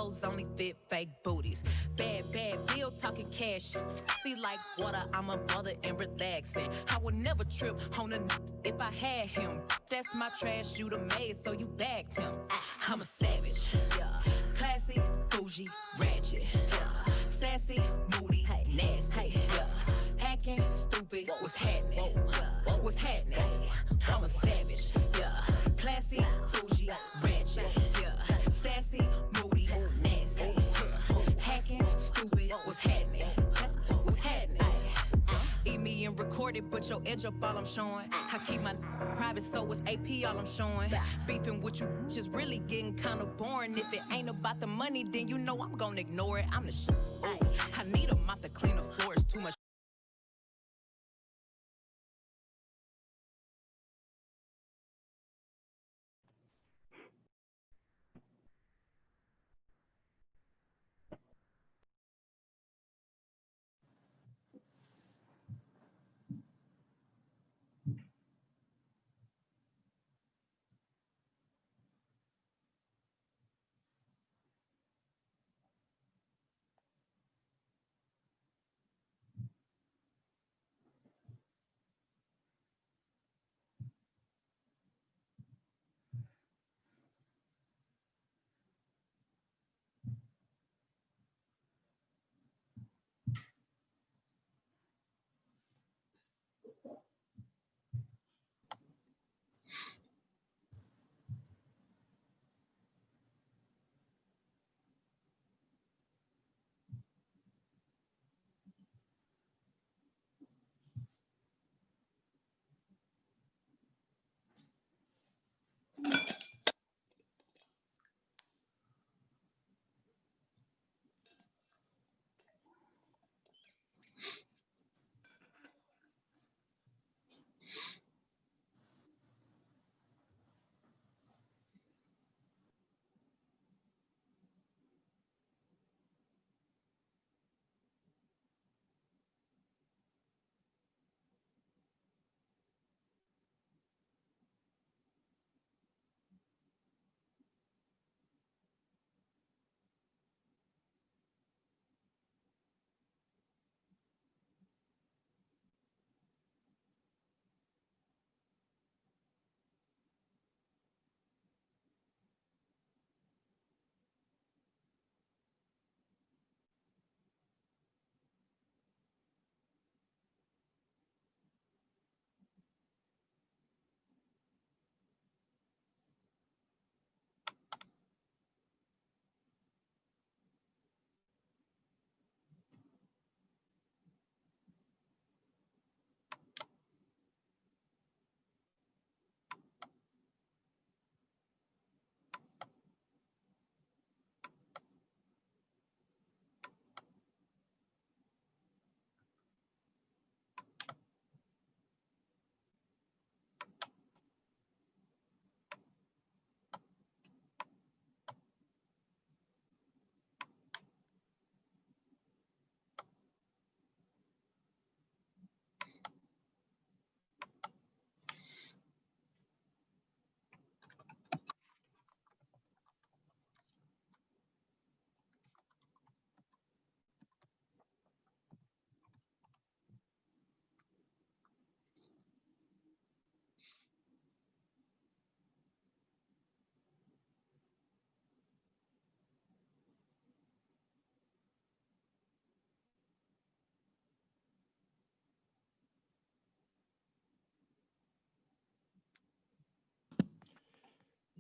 clothes only fit fake booties. Bad bill talking cash. Be like water, I'm a mother and relaxing. I would never trip on a if I had him. That's my trash, you the maid, so you bagged him. I'm a savage. Classy, bougie, ratchet. Sassy, moody, nasty. Hacking, stupid, what's happening? What's happening? I'm a savage. Classy, bougie, ratchet. Sassy, moody, nasty. Hacking, stupid, what's happening? What's happening? Eat me and record it, but your edge up all I'm showing. I keep my private, so it's AP all I'm showing. Beefing with you just really getting kinda boring. If it ain't about the money, then you know I'm gonna ignore it. I'm the shit. I need a mop to clean the floors, too much.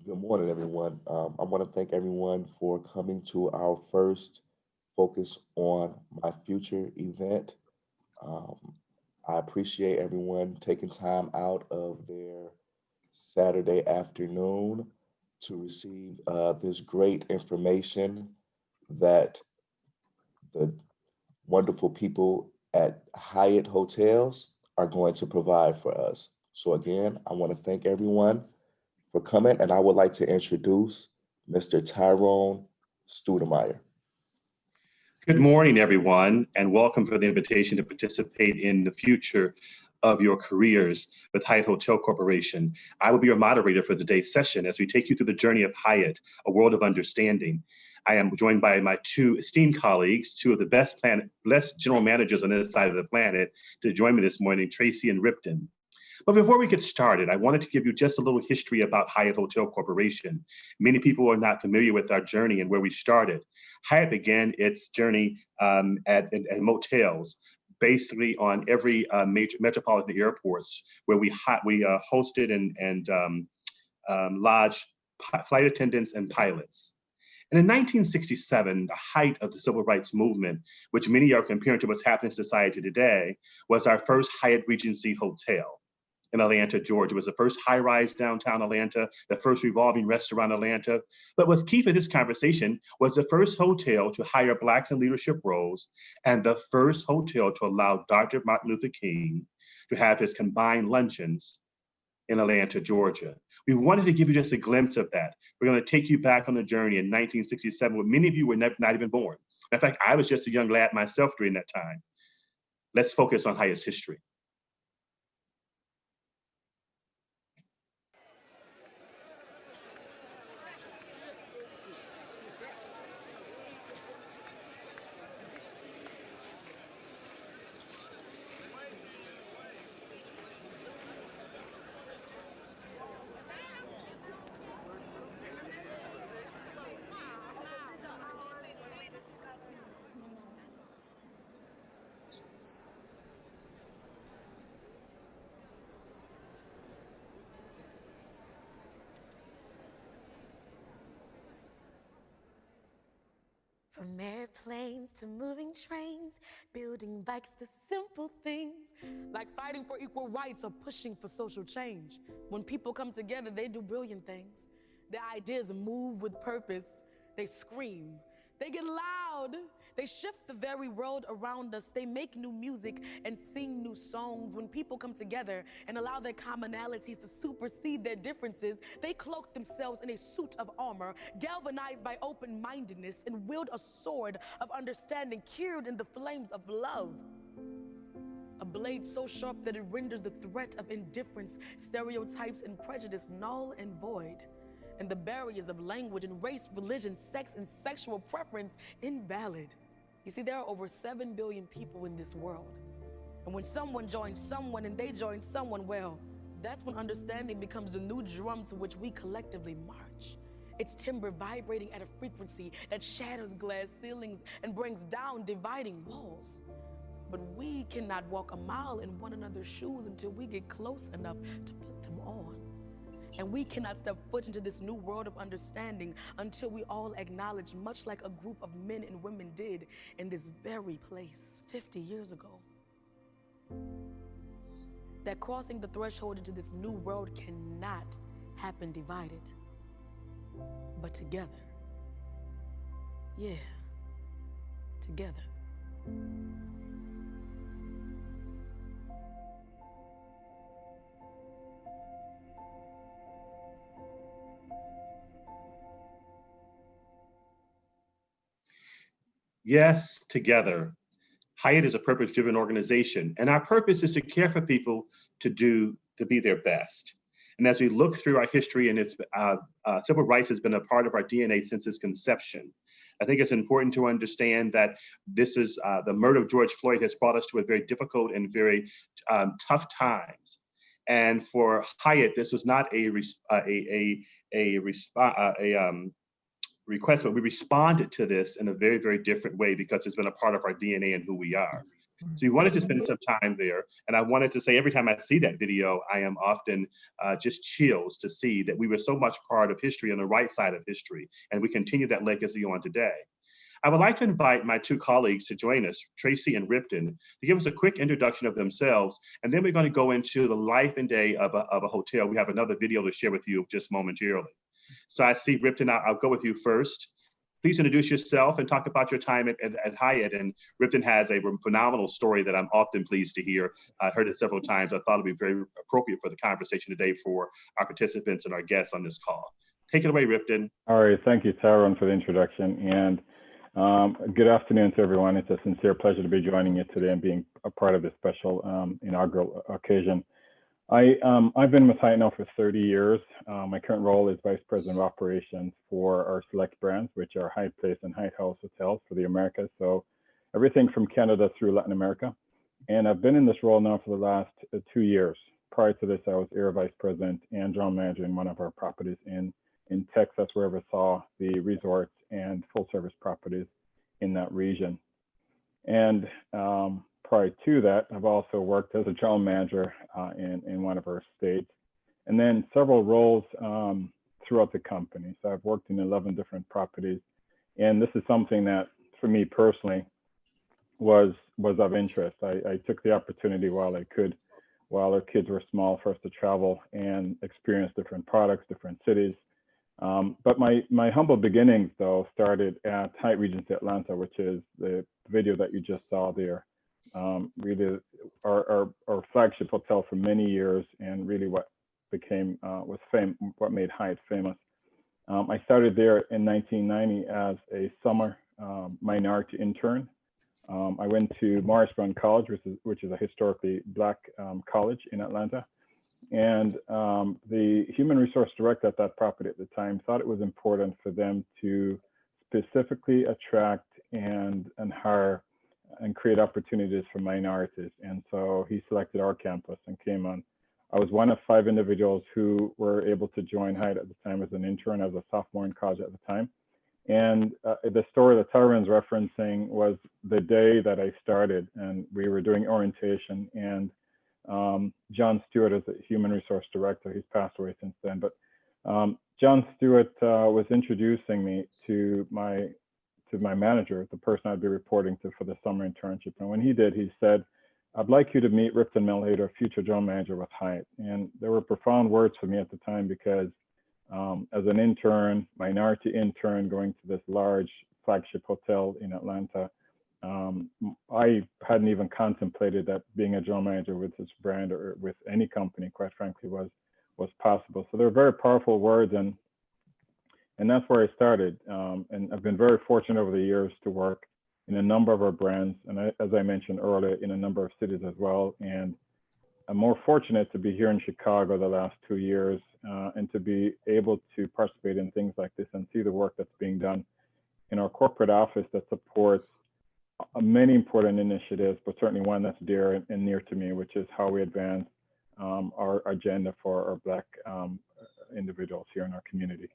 Good morning, everyone. I want to thank everyone for coming to our first Focus on My Future event. Um, I appreciate everyone taking time out of their Saturday afternoon to receive this great information that the wonderful people at Hyatt Hotels are going to provide for us. So, again, I want to thank everyone for coming, and I would like to introduce Mr. Tyrone Studemeyer. Good morning, everyone, and welcome for the invitation to participate in the future of your careers with Hyatt Hotel Corporation. I will be your moderator for today's session as we take you through the journey of Hyatt, a world of understanding. I am joined by my two esteemed colleagues, two of the best general managers on this side of the planet, to join me this morning, Tracy and Ripton. But before we get started, I wanted to give you just a little history about Hyatt Hotel Corporation. Many people are not familiar with our journey and where we started. Hyatt began its journey at motels, basically on every major metropolitan airports, where we hosted and lodged flight attendants and pilots. And in 1967, the height of the civil rights movement, which many are comparing to what's happening in society today, was our first Hyatt Regency Hotel in Atlanta, Georgia. It was the first high-rise downtown Atlanta, the first revolving restaurant in Atlanta. But what's key for this conversation was the first hotel to hire Blacks in leadership roles and the first hotel to allow Dr. Martin Luther King to have his combined luncheons in Atlanta, Georgia. We wanted to give you just a glimpse of that. We're going to take you back on the journey in 1967, when many of you were not even born. In fact, I was just a young lad myself during that time. Let's focus on Hyatt's history. From airplanes to moving trains, building bikes to simple things, like fighting for equal rights or pushing for social change. When people come together, they do brilliant things. Their ideas move with purpose. They scream. They get loud. They shift the very world around us. They make new music and sing new songs. When people come together and allow their commonalities to supersede their differences, they cloak themselves in a suit of armor, galvanized by open-mindedness, and wield a sword of understanding, cured in the flames of love. A blade so sharp that it renders the threat of indifference, stereotypes, and prejudice null and void, and the barriers of language and race, religion, sex, and sexual preference invalid. You see, there are over 7 billion people in this world. And when someone joins someone and they join someone, well, that's when understanding becomes the new drum to which we collectively march. It's timber vibrating at a frequency that shatters glass ceilings and brings down dividing walls. But we cannot walk a mile in one another's shoes until we get close enough to put them on. And we cannot step foot into this new world of understanding until we all acknowledge, much like a group of men and women did in this very place 50 years ago, that crossing the threshold into this new world cannot happen divided, but together. Yeah, together. Yes, together. Hyatt is a purpose-driven organization, and our purpose is to care for people to be their best. And as we look through our history, and it's civil rights has been a part of our DNA since its conception. I think it's important to understand that this is the murder of George Floyd has brought us to a very difficult and very tough times. And for Hyatt, this was not a request, but we responded to this in a very, very different way because it's been a part of our DNA and who we are. So we wanted to spend some time there. And I wanted to say, every time I see that video, I am often just chills to see that we were so much part of history on the right side of history. And we continue that legacy on today. I would like to invite my two colleagues to join us, Tracy and Ripton, to give us a quick introduction of themselves. And then we're going to go into the life and day of a hotel. We have another video to share with you just momentarily. So I see Ripton, I'll go with you first. Please introduce yourself and talk about your time at Hyatt. And Ripton has a phenomenal story that I'm often pleased to hear. I heard it several times. I thought it'd be very appropriate for the conversation today for our participants and our guests on this call. Take it away, Ripton. All right, thank you, Tyrone, for the introduction. And good afternoon to everyone. It's a sincere pleasure to be joining you today and being a part of this special inaugural occasion. I've been with Hyatt now for 30 years. My current role is Vice President of Operations for our select brands, which are Hyatt Place and Hyatt House hotels for the Americas. So everything from Canada through Latin America. And I've been in this role now for the last 2 years. Prior to this, I was Area Vice President and General Manager in one of our properties in Texas, where I oversaw the resorts and full service properties in that region. And prior to that, I've also worked as a general manager in one of our states, and then several roles throughout the company. So I've worked in 11 different properties, and this is something that, for me personally, was of interest. I took the opportunity while I could, while our kids were small, for us to travel and experience different products, different cities. But my humble beginnings, though, started at Hyatt Regency Atlanta, which is the video that you just saw there. Really, our flagship hotel for many years, and really what became what made Hyatt famous. I started there in 1990 as a summer minority intern. I went to Morris Brown College, which is a historically Black college in Atlanta. And the human resource director at that property at the time thought it was important for them to specifically attract and hire and create opportunities for minorities. And so he selected our campus and came on. I was one of 5 individuals who were able to join Hyatt at the time as an intern, as a sophomore in college at the time. And the story that Tyron's referencing was the day that I started, and we were doing orientation, and John Stewart is the human resource director. He's passed away since then, but John Stewart was introducing me to my manager, the person I'd be reporting to for the summer internship. And when he did, he said, "I'd like you to meet Ripton Melhader, future general manager with Hyatt." And there were profound words for me at the time, because as an intern, minority intern, going to this large flagship hotel in Atlanta, I hadn't even contemplated that being a general manager with this brand or with any company, quite frankly, was possible. So they're very powerful words, and that's where I started. And I've been very fortunate over the years to work in a number of our brands, and as I mentioned earlier, in a number of cities as well. And I'm more fortunate to be here in Chicago the last 2 years, and to be able to participate in things like this and see the work that's being done in our corporate office that supports many important initiatives, but certainly one that's dear and near to me, which is how we advance our agenda for our Black individuals here in our community.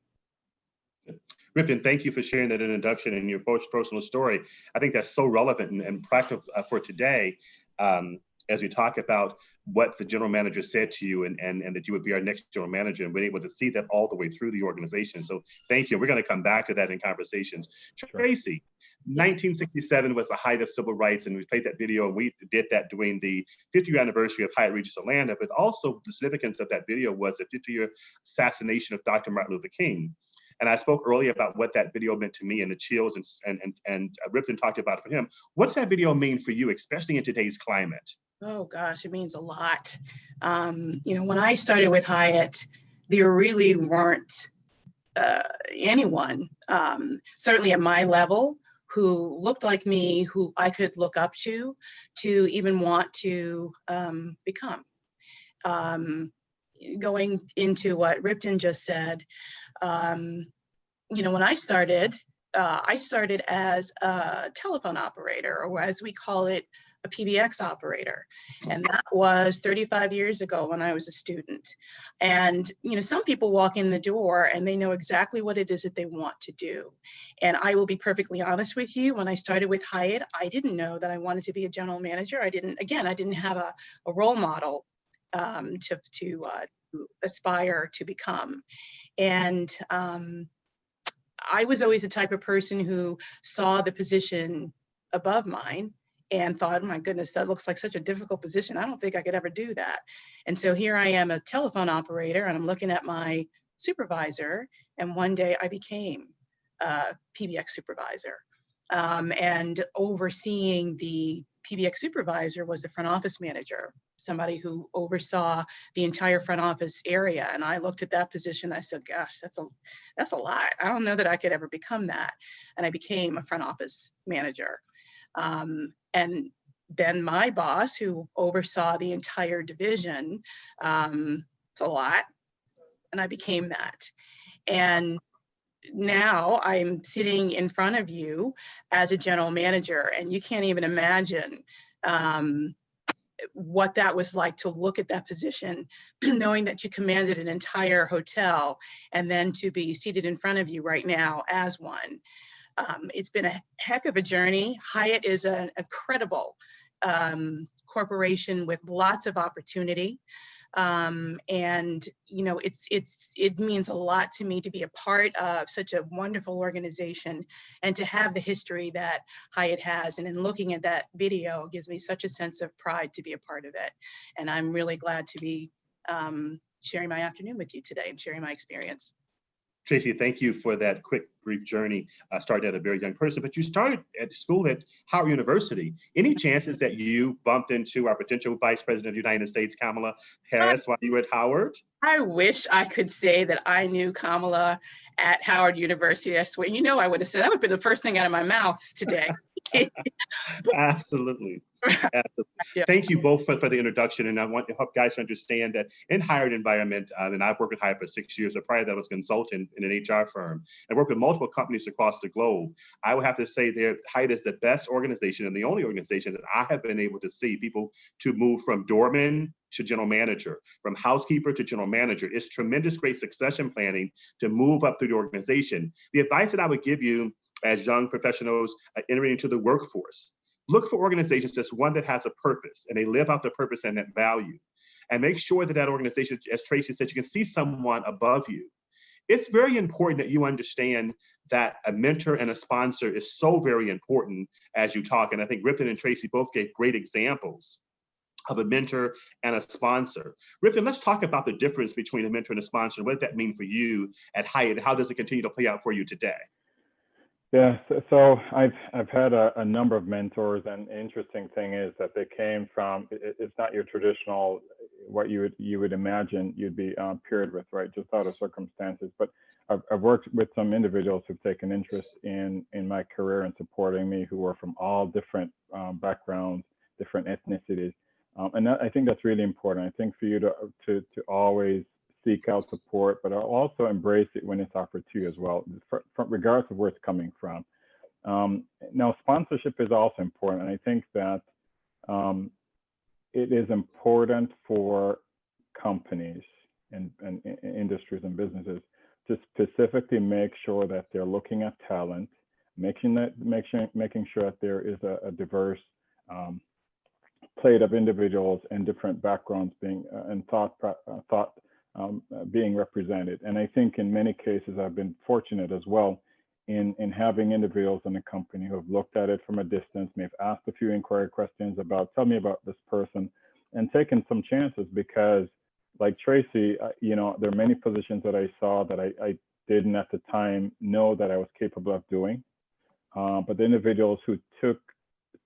Ripton, thank you for sharing that introduction and your personal story. I think that's so relevant and practical for today, as we talk about what the general manager said to you, and that you would be our next general manager, and being able to see that all the way through the organization. So thank you. We're going to come back to that in conversations. Sure. Tracy, 1967 was the height of civil rights, and we played that video, and we did that during the 50th anniversary of Hyatt Regency Atlanta, but also the significance of that video was the 50-year assassination of Dr. Martin Luther King. And I spoke earlier about what that video meant to me and the chills, and Ripton talked about it for him. What's that video mean for you, especially in today's climate? Oh gosh, it means a lot. When I started with Hyatt, there really weren't anyone, certainly at my level, who looked like me, who I could look up to even want to become. Going into what Ripton just said, when I started as a telephone operator, or as we call it, a PBX operator. And that was 35 years ago when I was a student. And, some people walk in the door and they know exactly what it is that they want to do. And I will be perfectly honest with you, when I started with Hyatt, I didn't know that I wanted to be a general manager. I didn't have a role model to aspire to become. And I was always the type of person who saw the position above mine and thought, oh my goodness, that looks like such a difficult position. I don't think I could ever do that. And so here I am, a telephone operator, and I'm looking at my supervisor. And one day I became a PBX supervisor. And overseeing the PBX supervisor was the front office manager, somebody who oversaw the entire front office area. And I looked at that position, I said, gosh, that's a lot. I don't know that I could ever become that. And I became a front office manager. And then my boss, who oversaw the entire division, it's a lot, and I became that. And now I'm sitting in front of you as a general manager, and you can't even imagine what that was like to look at that position, knowing that you commanded an entire hotel, and then to be seated in front of you right now as one. It's been a heck of a journey. Hyatt is an incredible corporation with lots of opportunity. And you know, it means a lot to me to be a part of such a wonderful organization and to have the history that Hyatt has. And in looking at that video gives me such a sense of pride to be a part of it. And I'm really glad to be sharing my afternoon with you today and sharing my experience. Tracy, thank you for that quick, brief journey. Started at a very young person, but you started at school at Howard University. Any chances that you bumped into our potential Vice President of the United States, Kamala Harris, while you were at Howard? I wish I could say that I knew Kamala at Howard University. I swear, you know, I would have said that would be the first thing out of my mouth today. Absolutely. Absolutely. Yeah. Thank you both for the introduction. And I want to help guys to understand that in Hyatt environment, and I've worked with Hyatt for 6 years, but prior to that I was a consultant in an HR firm and worked with multiple companies across the globe. I would have to say that Hyatt is the best organization and the only organization that I have been able to see people to move from doorman to general manager, from housekeeper to general manager. It's tremendous, great succession planning to move up through the organization. The advice that I would give you as young professionals entering into the workforce, look for organizations that's one that has a purpose and they live out the purpose and that value. And make sure that that organization, as Tracy said, you can see someone above you. It's very important that you understand that a mentor and a sponsor is so very important as you talk. And I think Ripton and Tracy both gave great examples of a mentor and a sponsor. Ripton, let's talk about the difference between a mentor and a sponsor. What does that mean for you at Hyatt? How does it continue to play out for you today? Yeah, so I've had a number of mentors, and the interesting thing is that they came from, it's not your traditional, what you would imagine you'd be paired with, right? Just out of circumstances. But I've worked with some individuals who've taken interest in my career and supporting me, who are from all different backgrounds, different ethnicities. And I think that's really important. I think for you to always seek out support, but also embrace it when it's offered to you as well, regardless of where it's coming from. Now, sponsorship is also important. And I think that it is important for companies and industries and businesses to specifically make sure that they're looking at talent, making sure that there is a diverse plate of individuals and different backgrounds being and thought being represented. And I think in many cases, I've been fortunate as well in having individuals in the company who have looked at it from a distance, may have asked a few inquiry questions about, tell me about this person, and taken some chances because, like Tracy, you know, there are many positions that I saw that I didn't at the time know that I was capable of doing. But the individuals who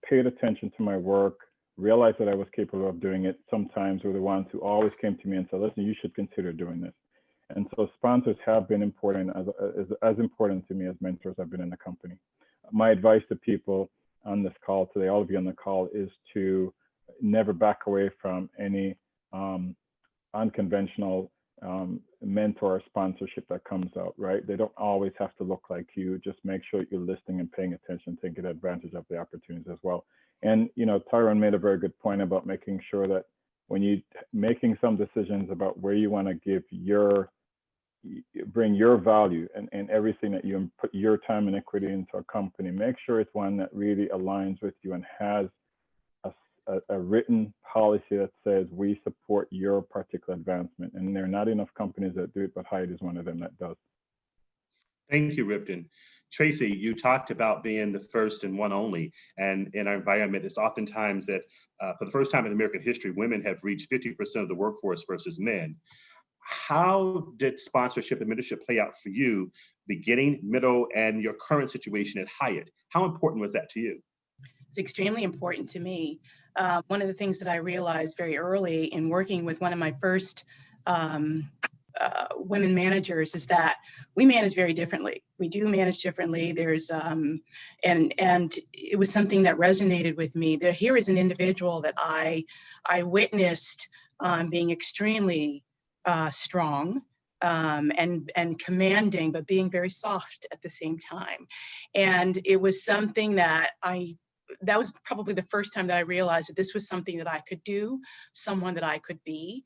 paid attention to my work, realized that I was capable of doing it, sometimes were the ones who always came to me and said, listen, you should consider doing this. And so sponsors have been important, as important to me as mentors have been in the company. My advice to people on this call today, all of you on the call, is to never back away from any unconventional mentor or sponsorship that comes out, right? They don't always have to look like you. Just make sure you're listening and paying attention, taking advantage of the opportunities as well. And, you know, Tyrone made a very good point about making sure that when you're making some decisions about where you want to bring your value and everything that you put your time and equity into a company, make sure it's one that really aligns with you and has a written policy that says we support your particular advancement. And there are not enough companies that do it, but Hyatt is one of them that does. Thank you, Ripton. Tracy, you talked about being the first and one only. And in our environment, it's oftentimes that for the first time in American history, women have reached 50% of the workforce versus men. How did sponsorship and mentorship play out for you, beginning, middle, and your current situation at Hyatt? How important was that to you? It's extremely important to me. One of the things that I realized very early in working with one of my first women managers is that we manage very differently. We do manage differently. There's and it was something that resonated with me. That here is an individual that I witnessed being extremely strong and commanding, but being very soft at the same time. And it was something that that was probably the first time that I realized that this was something that I could do, someone that I could be.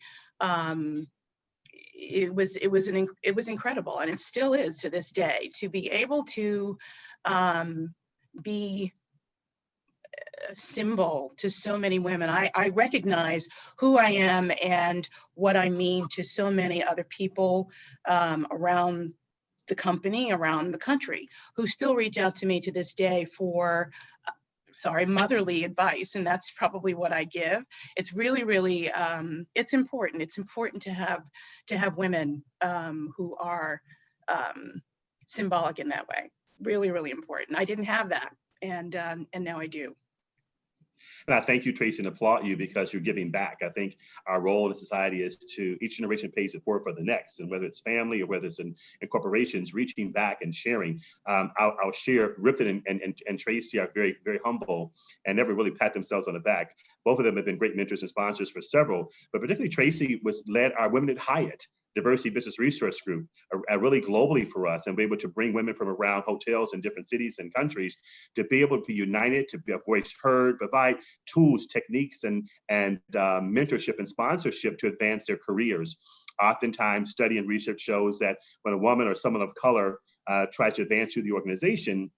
It was incredible, and it still is to this day, to be able to be a symbol to so many women. I recognize who I am and what I mean to so many other people around the company, around the country, who still reach out to me to this day for motherly advice. And that's probably what I give. It's really, really, it's important. It's important to have women who are symbolic in that way. Really, really important. I didn't have that. And now I do. And I thank you, Tracy, and applaud you because you're giving back. I think our role in society is to each generation pays it forward for the next, and whether it's family or whether it's in corporations, reaching back and sharing. I'll share. Ripton and Tracy are very, very humble and never really pat themselves on the back. Both of them have been great mentors and sponsors for several, but particularly Tracy led our Women at Hyatt Diversity Business Resource Group, really globally for us, and be able to bring women from around hotels in different cities and countries to be able to be united, to be a voice heard, provide tools, techniques, and mentorship and sponsorship to advance their careers. Oftentimes, study and research shows that when a woman or someone of color tries to advance through the organization,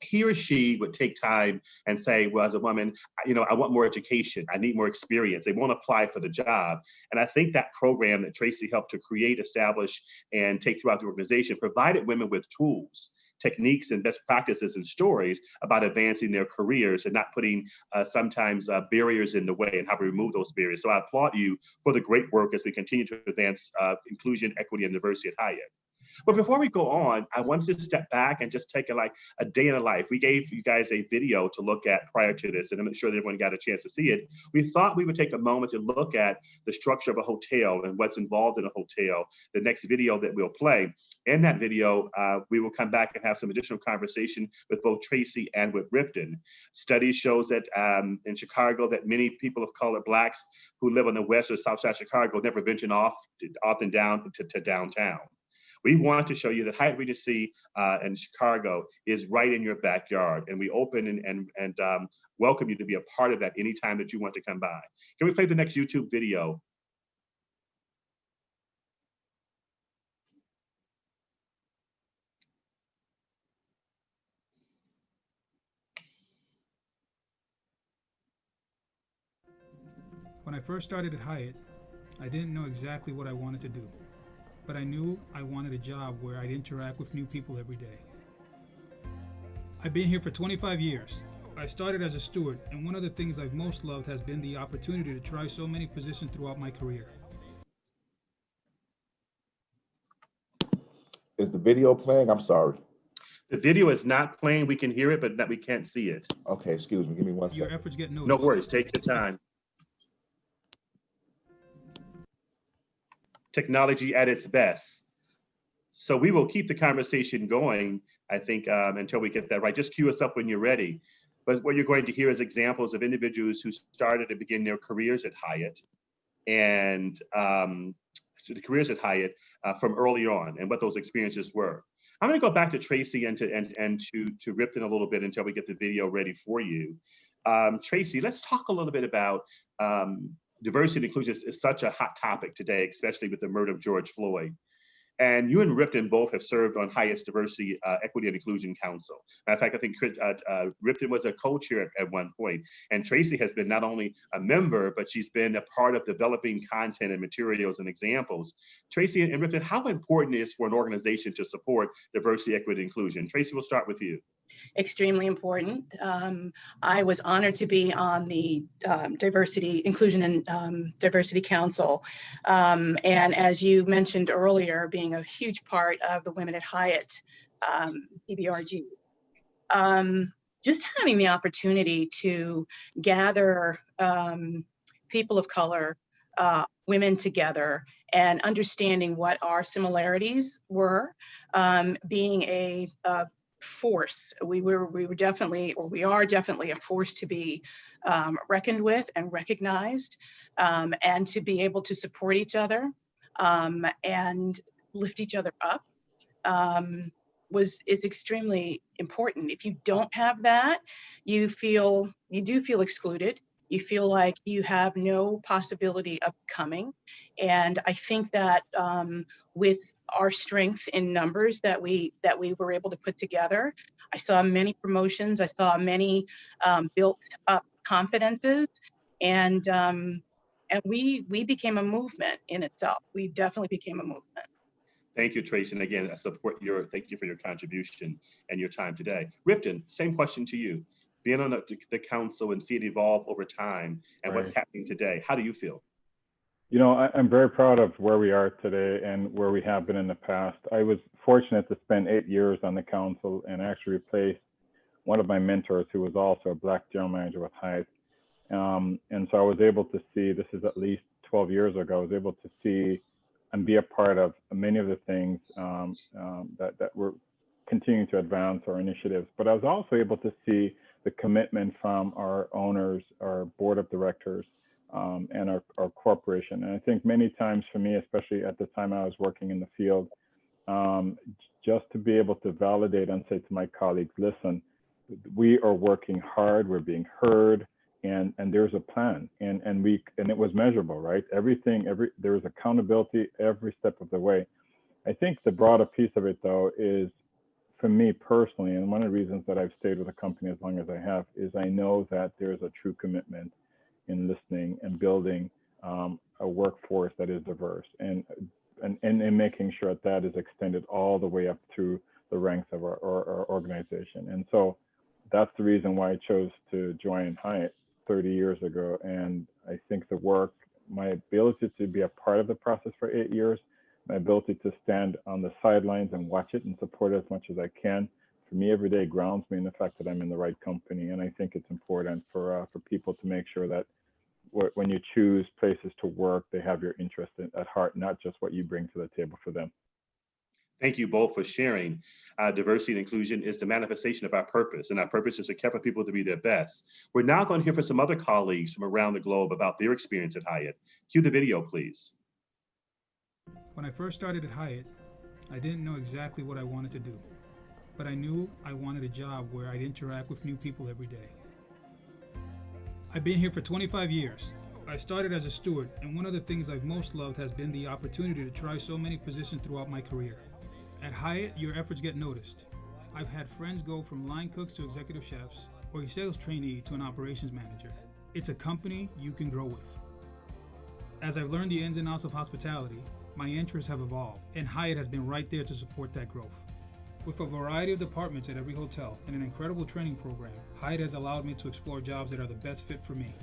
he or she would take time and say, well, as a woman, I want more education. I need more experience. They won't apply for the job. And I think that program that Tracy helped to create, establish, and take throughout the organization provided women with tools, techniques, and best practices and stories about advancing their careers and not putting sometimes barriers in the way, and how to remove those barriers. So I applaud you for the great work as we continue to advance inclusion, equity, and diversity at Hyatt. But before we go on, I wanted to step back and just take a day in a life. We gave you guys a video to look at prior to this, and I'm not sure that everyone got a chance to see it. We thought we would take a moment to look at the structure of a hotel and what's involved in a hotel. The next video that we'll play. In that video, we will come back and have some additional conversation with both Tracy and with Ripton. Studies shows that in Chicago, that many people of color, Blacks who live on the west or south side of Chicago, never venture often down to downtown. We want to show you that Hyatt Regency in Chicago is right in your backyard, and we open and welcome you to be a part of that anytime that you want to come by. Can we play the next YouTube video? When I first started at Hyatt, I didn't know exactly what I wanted to do, but I knew I wanted a job where I'd interact with new people every day. I've been here for 25 years. I started as a steward, and one of the things I've most loved has been the opportunity to try so many positions throughout my career. Is the video playing? I'm sorry. The video is not playing. We can hear it, but we can't see it. Okay, excuse me. Give me 1 second. Your efforts get noticed. No worries. Take your time. Technology at its best. So we will keep the conversation going, I think, until we get that right. Just cue us up when you're ready. But what you're going to hear is examples of individuals who started to begin their careers at Hyatt, and the careers at Hyatt from early on, and what those experiences were. I'm going to go back to Tracy and to Ripton a little bit until we get the video ready for you. Tracy, let's talk a little bit about diversity and inclusion is such a hot topic today, especially with the murder of George Floyd. And you and Ripton both have served on Hyatt's Diversity, Equity, and Inclusion Council. Matter of fact, I think Ripton was a co-chair at one point, and Tracy has been not only a member, but she's been a part of developing content and materials and examples. Tracy and Ripton, how important is it for an organization to support diversity, equity, and inclusion? Tracy, we'll start with you. Extremely important. I was honored to be on the Diversity, Inclusion, and Diversity Council. And as you mentioned earlier, being a huge part of the Women at Hyatt, DBRG. Just having the opportunity to gather people of color, women together, and understanding what our similarities were, being a force. We were definitely, or we are definitely a force to be reckoned with and recognized, and to be able to support each other and lift each other up. It's extremely important. If you don't have that, you do feel excluded. You feel like you have no possibility of coming. And I think that with our strength in numbers that we were able to put together, I saw many promotions. I saw many built up confidences, and we became a movement in itself. We definitely became a movement. Thank you, Tracy. And again, thank you for your contribution and your time today. Ripton, same question to you. Being on the council and see it evolve over time and what's happening today, how do you feel? You know, I'm very proud of where we are today and where we have been in the past. I was fortunate to spend 8 years on the council and actually replaced one of my mentors who was also a Black general manager with Hyatt. And so I was able to see, this is at least 12 years ago, I was able to see and be a part of many of the things that we're continuing to advance our initiatives. But I was also able to see the commitment from our owners, our board of directors, and our corporation. And I think many times for me, especially at the time I was working in the field, just to be able to validate and say to my colleagues, listen, we are working hard, we're being heard, and there's a plan, and it was measurable, right? There was accountability every step of the way. I think the broader piece of it, though, is for me personally, and one of the reasons that I've stayed with the company as long as I have, is I know that there's a true commitment in listening and building a workforce that is diverse, and making sure that is extended all the way up through the ranks of our organization. And so that's the reason why I chose to join Hyatt 30 years ago. And I think the work, my ability to be a part of the process for 8 years, my ability to stand on the sidelines and watch it and support it as much as I can, for me every day grounds me in the fact that I'm in the right company. And I think it's important for people to make sure that when you choose places to work, they have your interest at heart, not just what you bring to the table for them. Thank you both for sharing. Diversity and inclusion is the manifestation of our purpose, and our purpose is to care for people to be their best. We're now going to hear from some other colleagues from around the globe about their experience at Hyatt. Cue the video, please. When I first started at Hyatt, I didn't know exactly what I wanted to do, but I knew I wanted a job where I'd interact with new people every day. I've been here for 25 years. I started as a steward, and one of the things I've most loved has been the opportunity to try so many positions throughout my career. At Hyatt, your efforts get noticed. I've had friends go from line cooks to executive chefs, or a sales trainee to an operations manager. It's a company you can grow with. As I've learned the ins and outs of hospitality, my interests have evolved, and Hyatt has been right there to support that growth. With a variety of departments at every hotel and an incredible training program, Hyatt has allowed me to explore jobs that are the best fit for me.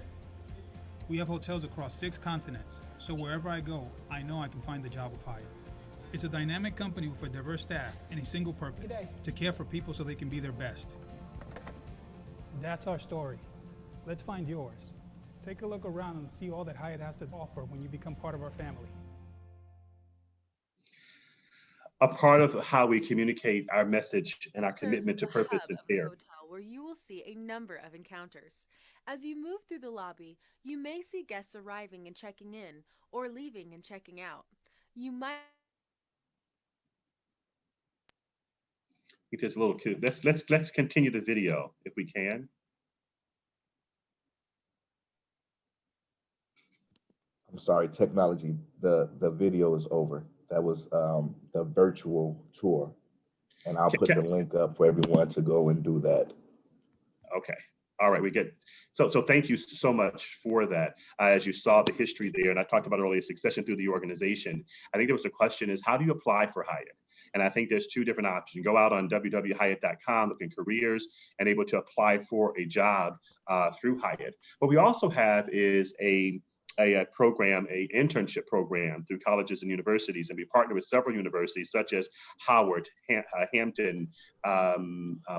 We have hotels across 6 continents, so wherever I go, I know I can find the job with Hyatt. It's a dynamic company with a diverse staff and a single purpose, to care for people so they can be their best. That's our story. Let's find yours. Take a look around and see all that Hyatt has to offer when you become part of our family. A part of how we communicate our message and our commitment to purpose and care. Hotel where you will see a number of encounters. As you move through the lobby, you may see guests arriving and checking in, or leaving and checking out. You might It's a little cute. Let's continue the video if we can. I'm sorry, technology, the video is over. That was the virtual tour. And I'll put the link up for everyone to go and do that. Okay. All right, we get so thank you so much for that. As you saw the history there, and I talked about earlier, succession through the organization. I think there was a question is, how do you apply for Hyatt? And I think there's 2 different options. You go out on www.hyatt.com, look in careers, and able to apply for a job through Hyatt. What we also have is a program, a internship program through colleges and universities, and we partner with several universities such as Howard, Hampton,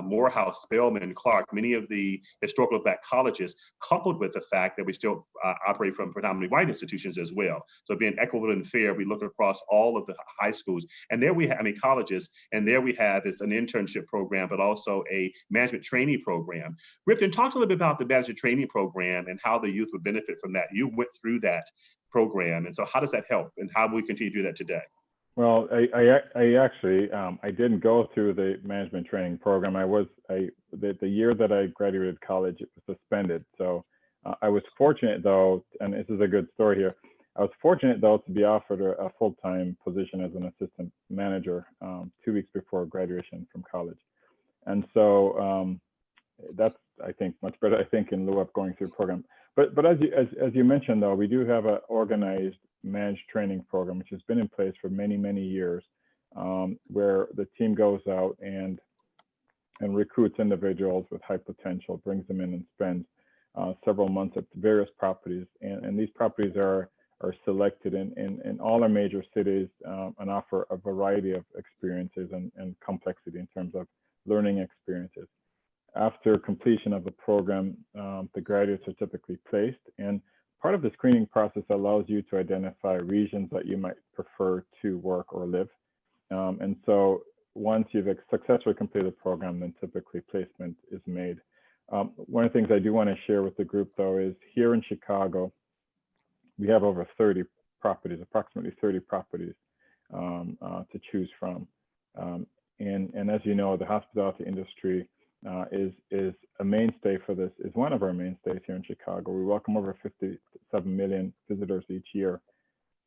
Morehouse, Spelman, Clark, many of the historical Black colleges, coupled with the fact that we still operate from predominantly white institutions as well. So being equitable and fair, we look across all of the high schools, and there we have, colleges, and there we have is an internship program, but also a management training program. Ripton, talk a little bit about the management training program and how the youth would benefit from that. You went through that program, and so how does that help, and how will we continue to do that today? Well, I actually I didn't go through the management training program. The year that I graduated college, it was suspended. So I was fortunate though, and this is a good story here. I was fortunate though to be offered a full-time position as an assistant manager 2 weeks before graduation from college, and so that's, I think, much better, I think, in lieu of going through the program. But as you mentioned though, we do have an organized managed training program, which has been in place for many, many years, where the team goes out and recruits individuals with high potential, brings them in and spends several months at various properties. And these properties are selected in all our major cities and offer a variety of experiences and complexity in terms of learning experiences. After completion of the program, the graduates are typically placed, and part of the screening process allows you to identify regions that you might prefer to work or live. And so once you've successfully completed the program, then typically placement is made. One of the things I do want to share with the group though is here in Chicago, we have over 30 properties, approximately 30 properties to choose from. And as you know, the hospitality industry is a mainstay for this, is one of our mainstays here in Chicago. We welcome over 57 million visitors each year.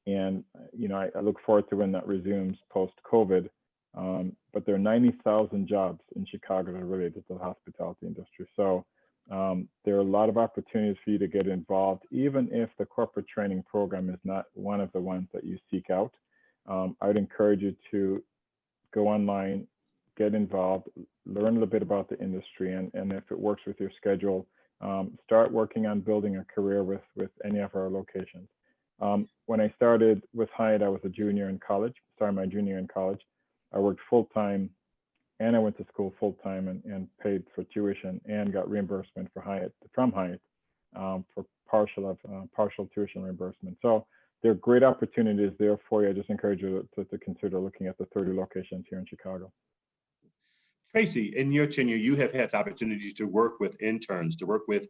And, you know, I look forward to when that resumes post-COVID. But there are 90,000 jobs in Chicago that are related to the hospitality industry. So there are a lot of opportunities for you to get involved, even if the corporate training program is not one of the ones that you seek out. I would encourage you to go online, get involved, learn a little bit about the industry, and if it works with your schedule, start working on building a career with any of our locations. When I started with Hyatt, I was a junior in college, started my junior in college. I worked full-time and I went to school full-time and paid for tuition and got reimbursement from Hyatt for partial tuition reimbursement. So there are great opportunities there for you. I just encourage you to consider looking at the 30 locations here in Chicago. Tracy, in your tenure, you have had opportunities to work with interns, to work with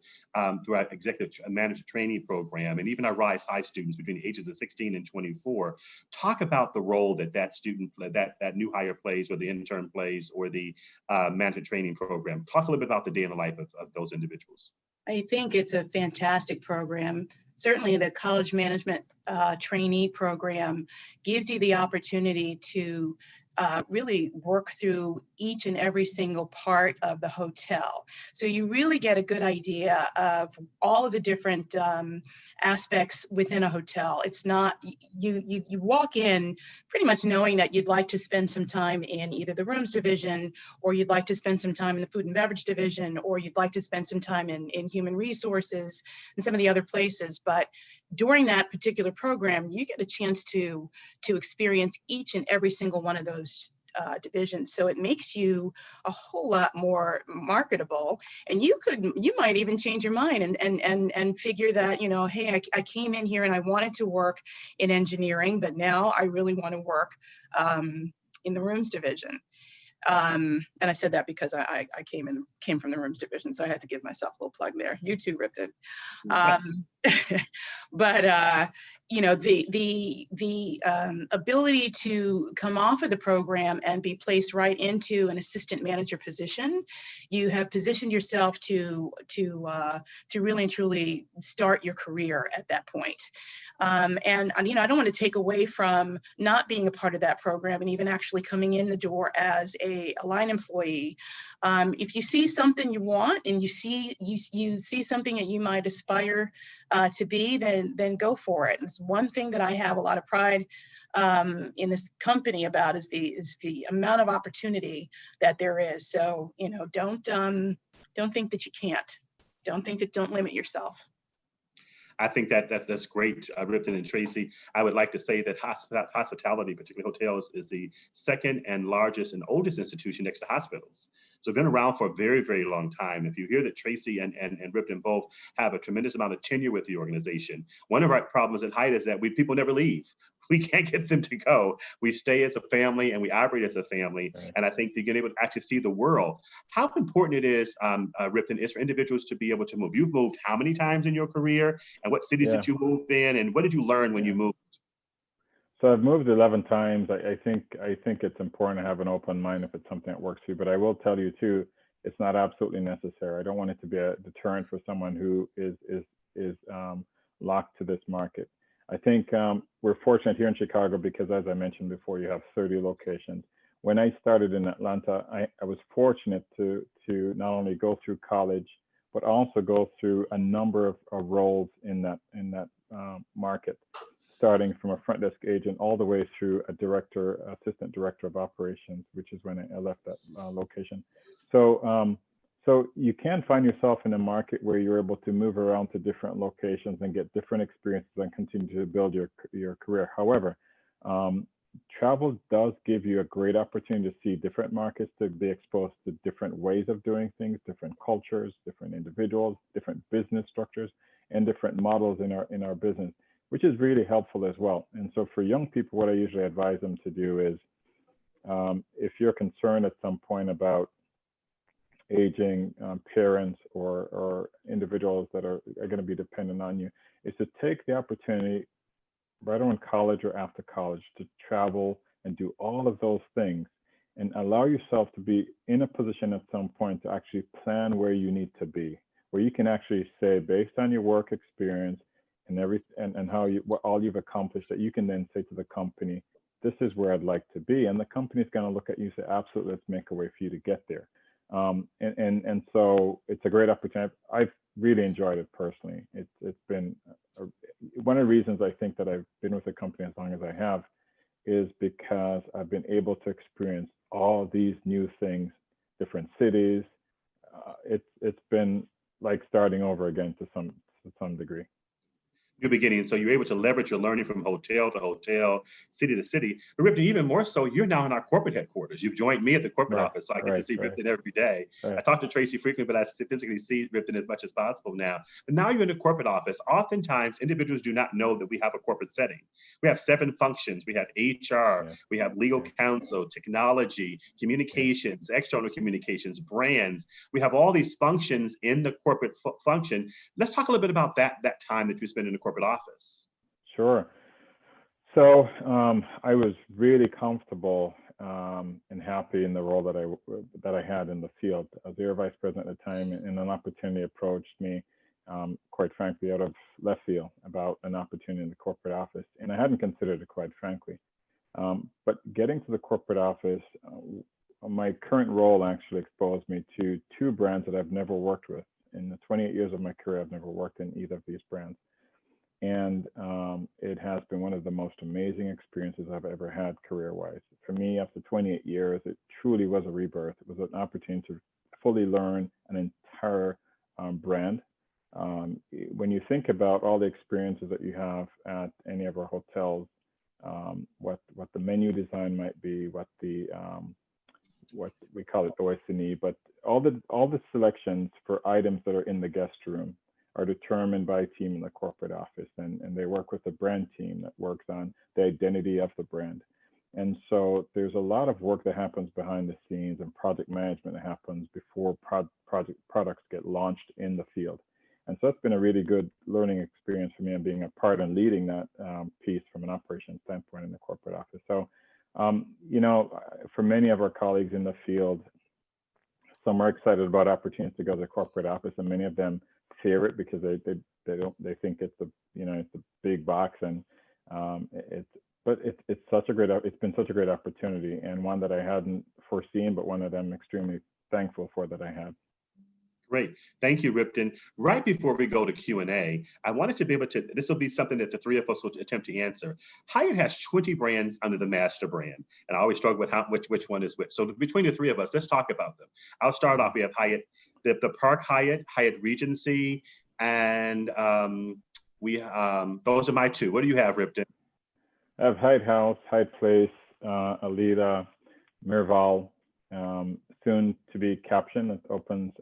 through our executive manager training program, and even our Rise High students between the ages of 16 and 24. Talk about the role that student, that new hire plays, or the intern plays, or the manager training program. Talk a little bit about the day in the life of those individuals. I think it's a fantastic program. Certainly the college management trainee program gives you the opportunity to really work through each and every single part of the hotel. So you really get a good idea of all of the different aspects within a hotel. It's not, you walk in pretty much knowing that you'd like to spend some time in either the rooms division, or you'd like to spend some time in the food and beverage division, or you'd like to spend some time in human resources and some of the other places. But during that particular program, you get a chance to experience each and every single one of those divisions. So it makes you a whole lot more marketable, and you might even change your mind and figure that, you know, hey, I came in here and I wanted to work in engineering, but now I really want to work in the rooms division. And I said that because I came from the rooms division, so I had to give myself a little plug there. You too, Ripton. But you know, the ability to come off of the program and be placed right into an assistant manager position, you have positioned yourself to really and truly start your career at that point. And you know, I don't want to take away from not being a part of that program and even actually coming in the door as a line employee. If you see something you want and you see something that you might aspire to be, then go for it. And it's one thing that I have a lot of pride in this company about is the amount of opportunity that there is. So, you know, don't think that you can't. Don't limit yourself. I think that's great, Ripton and Tracy. I would like to say that hospitality, particularly hotels, is the second and largest and oldest institution next to hospitals. So been around for a very, very long time. If you hear that Tracy and Ripton both have a tremendous amount of tenure with the organization, one of our problems at Hyatt is that people never leave. We can't get them to go. We stay as a family and we operate as a family. Right. And I think being able to actually see the world, how important it is, Ripton, is for individuals to be able to move. You've moved how many times in your career, and what cities Yeah. did you move in, and what did you learn when you moved? So I've moved 11 times. I think it's important to have an open mind if it's something that works for you. But I will tell you too, it's not absolutely necessary. I don't want it to be a deterrent for someone who is locked to this market. I think we're fortunate here in Chicago because, as I mentioned before, you have 30 locations. When I started in Atlanta, I was fortunate to not only go through college, but also go through a number of roles in that market, starting from a front desk agent all the way through a assistant director of operations, which is when I left that location. So you can find yourself in a market where you're able to move around to different locations and get different experiences and continue to build your career. However, travel does give you a great opportunity to see different markets, to be exposed to different ways of doing things, different cultures, different individuals, different business structures, and different models in our business, which is really helpful as well. And so for young people, what I usually advise them to do is, if you're concerned at some point about aging parents or individuals that are going to be dependent on you, is to take the opportunity right around college or after college to travel and do all of those things and allow yourself to be in a position at some point to actually plan where you need to be, where you can actually say, based on your work experience and how what all you've accomplished, that you can then say to the company, this is where I'd like to be. And the company's going to look at you and say, absolutely, let's make a way for you to get there. And so it's a great opportunity. I've really enjoyed it personally. It's been one of the reasons I think that I've been with the company as long as I have is because I've been able to experience all these new things, different cities. It's been like starting over again to some degree. New beginning. So you're able to leverage your learning from hotel to hotel, city to city. But Ripton, even more so, you're now in our corporate headquarters. You've joined me at the corporate office, so I get to see Ripton every day. I talk to Tracy frequently, but I physically see Ripton as much as possible now. But now you're in the corporate office. Oftentimes, individuals do not know that we have a corporate setting. We have 7 functions. We have HR, we have legal counsel, technology, communications, external communications, brands. We have all these functions in the corporate function. Let's talk a little bit about that time that you spend in the corporate office. Sure. So I was really comfortable and happy in the role that I had in the field. I was the vice president at the time, and an opportunity approached me, quite frankly, out of left field about an opportunity in the corporate office, and I hadn't considered it, quite frankly. But getting to the corporate office, my current role actually exposed me to 2 brands that I've never worked with. In the 28 years of my career, I've never worked in either of these brands. And it has been one of the most amazing experiences I've ever had career-wise. For me, after 28 years, it truly was a rebirth. It was an opportunity to fully learn an entire brand. When you think about all the experiences that you have at any of our hotels, what the menu design might be, what we call it OS&E, but all the selections for items that are in the guest room are determined by a team in the corporate office, and they work with the brand team that works on the identity of the brand. And so there's a lot of work that happens behind the scenes and project management that happens before products get launched in the field. And so that's been a really good learning experience for me, and being a part and leading that piece from an operations standpoint in the corporate office. So, for many of our colleagues in the field, some are excited about opportunities to go to the corporate office, and many of them fear it because they think it's it's a big box, and it's been such a great opportunity, and one that I hadn't foreseen, but one that I'm extremely thankful for that I had. Great. Thank you, Ripton. Right before we go to Q&A, I wanted to be able to, this will be something that the 3 of us will attempt to answer. Hyatt has 20 brands under the master brand, and I always struggle with which one is which. So between the 3 of us, let's talk about them. I'll start off. We have Hyatt, the Park Hyatt, Hyatt Regency, and Those are my two. What do you have, Ripton? I have Hyatt House, Hyatt Place, Alita, Mirval, soon to be Caption that opens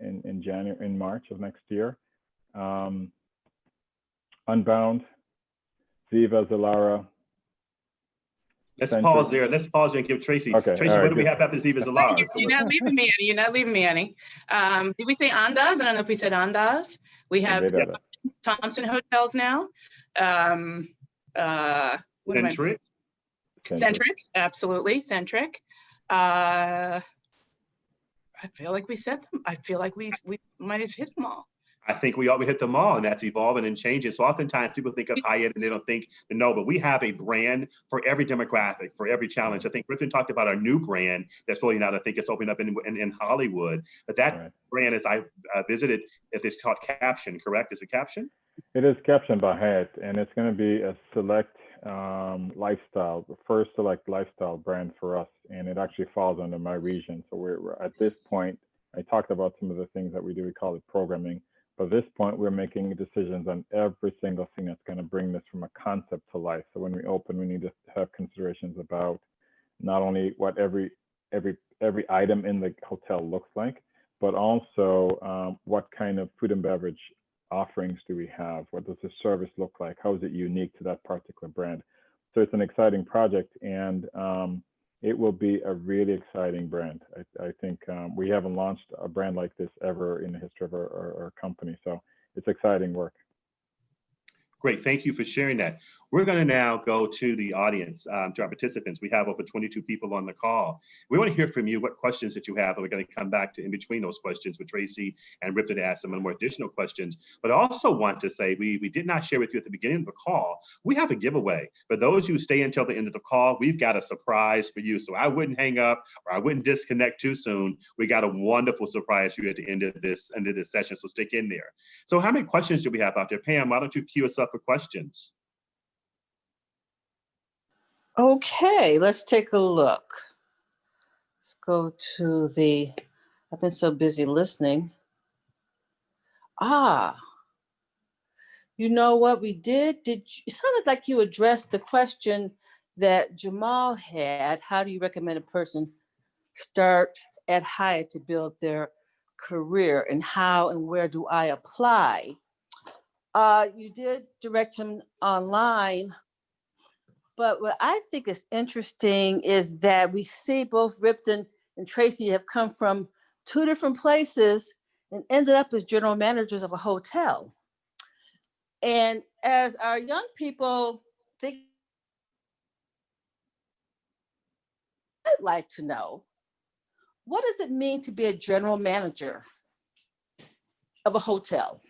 in January, in March of next year. Unbound, Viva, Zilara. Let's Centric. pause there. Let's pause there and give Tracy. Okay, Tracy, right, what do we good. have after Ziva Zalara? You're not leaving me any. You're not leaving me any. Did we say Andaz? I don't know if we said Andaz. We have Thompson Hotels now. What am I? Centric. Centric, absolutely, Centric. I feel like we said them. I feel like we might have hit them all. I think we hit them all, and that's evolving and changing. So oftentimes people think of Hyatt and they don't think to know, but we have a brand for every demographic, for every challenge. I think Ripton talked about our new brand that's rolling out. I think it's opening up in Hollywood. But that brand, as I visited, it's called Caption, correct? Is it Caption? It is Caption by Hyatt, and it's going to be a select lifestyle, the first select lifestyle brand for us, and it actually falls under my region. So we're at this point, I talked about some of the things that we do. We call it programming. But at this point, we're making decisions on every single thing that's going to bring this from a concept to life. So when we open, we need to have considerations about not only what every item in the hotel looks like, but also what kind of food and beverage offerings do we have? What does the service look like? How is it unique to that particular brand? So it's an exciting project, and it will be a really exciting brand. I think we haven't launched a brand like this ever in the history of our company. So it's exciting work. Great, thank you for sharing that. We're going to now go to the audience, to our participants. We have over 22 people on the call. We want to hear from you what questions that you have, and we're going to come back to in between those questions with Tracy and Ripton to ask some more additional questions. But I also want to say we did not share with you at the beginning of the call. We have a giveaway. For those who stay until the end of the call, we've got a surprise for you. So I wouldn't hang up or I wouldn't disconnect too soon. We got a wonderful surprise for you at the end of this session. So stick in there. So how many questions do we have out there? Pam, why don't you queue us up for questions? Okay, let's take a look. Let's go to I've been so busy listening. You know what we did? It sounded like you addressed the question that Jamal had. How do you recommend a person start at Hyatt to build their career, and how and where do I apply? You did direct him online. But what I think is interesting is that we see both Ripton and Tracy have come from two different places and ended up as general managers of a hotel. And as our young people think, I'd like to know, what does it mean to be a general manager of a hotel?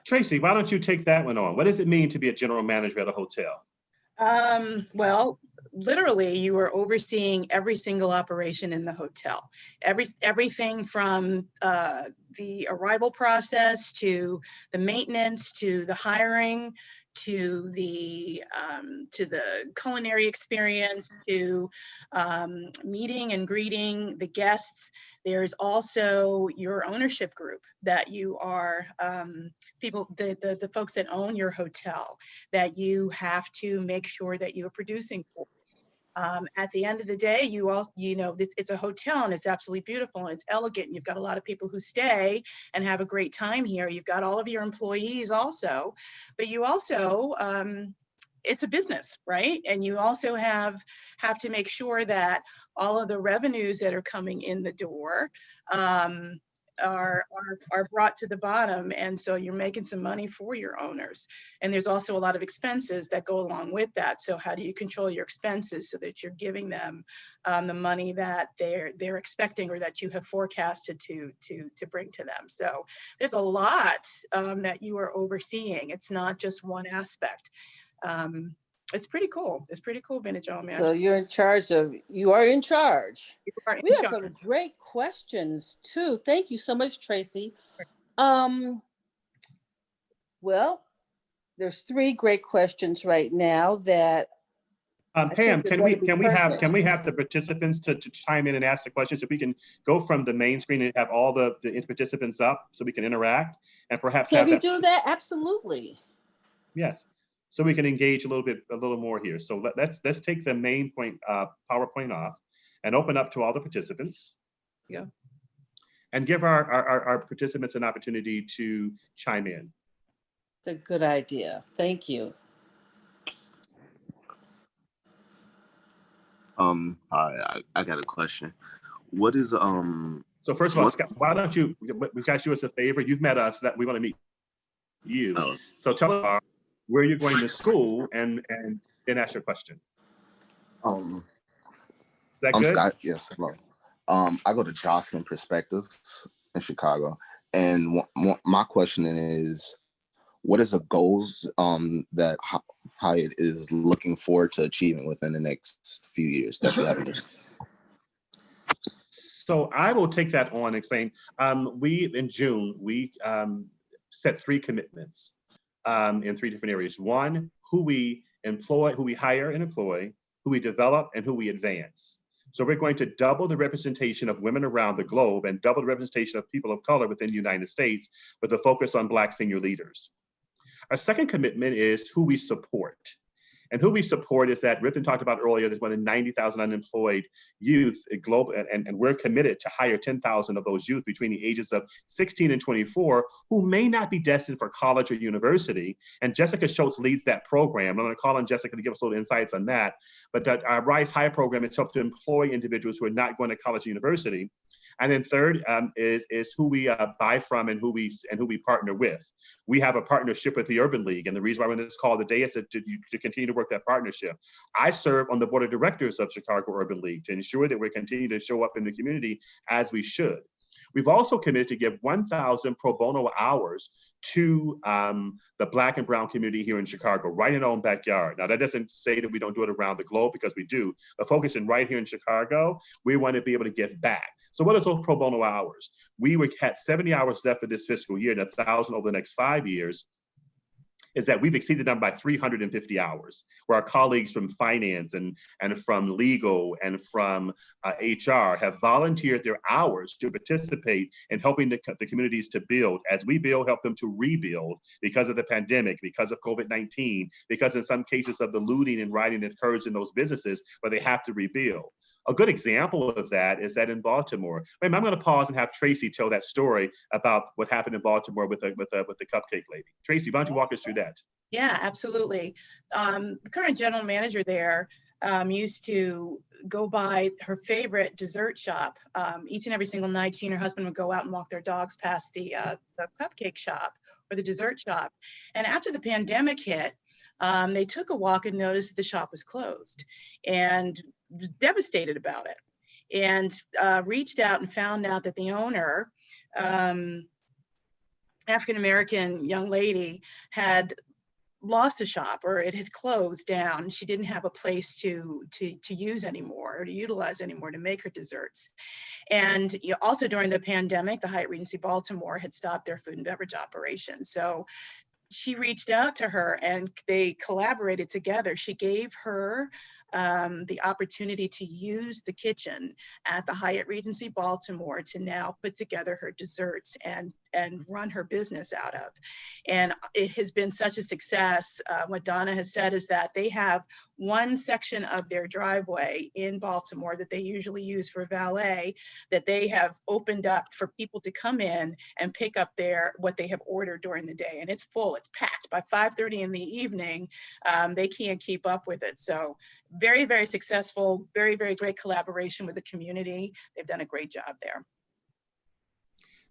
Tracy, why don't you take that one on? What does it mean to be a general manager at a hotel? Well, literally, you are overseeing every single operation in the hotel. Everything from the arrival process to the maintenance to the hiring to the culinary experience to meeting and greeting the guests. There's also your ownership group that you are people, the folks that own your hotel, that you have to make sure that you are producing for. At the end of the day, it's a hotel and it's absolutely beautiful and it's elegant. And you've got a lot of people who stay and have a great time here. You've got all of your employees also, but you also, it's a business, right? And you also have to make sure that all of the revenues that are coming in the door are brought to the bottom, and so you're making some money for your owners. And there's also a lot of expenses that go along with that. So how do you control your expenses so that you're giving them the money that they're expecting or that you have forecasted to bring to them? So there's a lot that you are overseeing. It's not just one aspect. It's pretty cool. It's pretty cool being a general manager. So you are in charge. We have some great questions too. Thank you so much, Tracy. Well, there's three great questions right now that I Pam, think that'd be can perfect. we have the participants to chime in and ask the questions? If we can go from the main screen and have all the participants up so we can interact and perhaps Can have we that. do that? Absolutely. Yes. So we can engage a little more here. So let's take the main point PowerPoint off and open up to all the participants. Yeah. And give our participants an opportunity to chime in. It's a good idea. Thank you. I got a question. What is So first of all, Scott, why don't you, we've got you as a favor. You've met us, that we want to meet you. So tell us where you're going to school and then ask your question. Is that I'm good? Scott. Yes, hello. I go to Jocelyn Perspectives in Chicago, and my question is, what is a goal that Hyatt is looking forward to achieving within the next few years that you have? So I will take that on and explain. In June, we set 3 commitments in 3 different areas. 1, who we hire and employ, who we develop, and who we advance. So we're going to double the representation of women around the globe and double the representation of people of color within the United States with a focus on Black senior leaders. Our second commitment is who we support. And who we support is that Ripton talked about earlier, there's more than 90,000 unemployed youth global, and we're committed to hire 10,000 of those youth between the ages of 16 and 24 who may not be destined for college or university. And Jessica Schultz leads that program. I'm going to call on Jessica to give us a little insights on that. But our Rise High program is helped to employ individuals who are not going to college or university. And then third is who we buy from and who we partner with. We have a partnership with the Urban League, and the reason why we're on this call today is to continue to work that partnership. I serve on the board of directors of Chicago Urban League to ensure that we continue to show up in the community as we should. We've also committed to give 1,000 pro bono hours to the Black and Brown community here in Chicago, right in our own backyard. Now, that doesn't say that we don't do it around the globe, because we do, but focusing right here in Chicago, we want to be able to give back. So what are those pro bono hours? We had 70 hours left for this fiscal year and 1,000 over the next 5 years. Is that we've exceeded them by 350 hours, where our colleagues from finance and from legal and from HR have volunteered their hours to participate in helping the communities to build. As we build, help them to rebuild because of the pandemic, because of COVID-19, because in some cases of the looting and rioting that occurs in those businesses where they have to rebuild. A good example of that is that in Baltimore. I'm going to pause and have Tracy tell that story about what happened in Baltimore with the cupcake lady. Tracy, why don't you walk us through that? Yeah, absolutely. The current general manager there used to go by her favorite dessert shop each and every single night. She and her husband would go out and walk their dogs past the cupcake shop or the dessert shop. And after the pandemic hit, they took a walk and noticed that the shop was closed, and was devastated about it, and reached out and found out that the owner, African-American young lady, had lost a shop, or it had closed down. She didn't have a place to use anymore, or to utilize anymore to make her desserts. And also during the pandemic, the Hyatt Regency Baltimore had stopped their food and beverage operation. So she reached out to her and they collaborated together. She gave her the opportunity to use the kitchen at the Hyatt Regency Baltimore to now put together her desserts and run her business out of. And it has been such a success. What Donna has said is that they have one section of their driveway in Baltimore that they usually use for valet, that they have opened up for people to come in and pick up what they have ordered during the day. And it's full, it's packed. By 5:30 in the evening, they can't keep up with it. So very, very successful, very, very great collaboration with the community. They've done a great job there.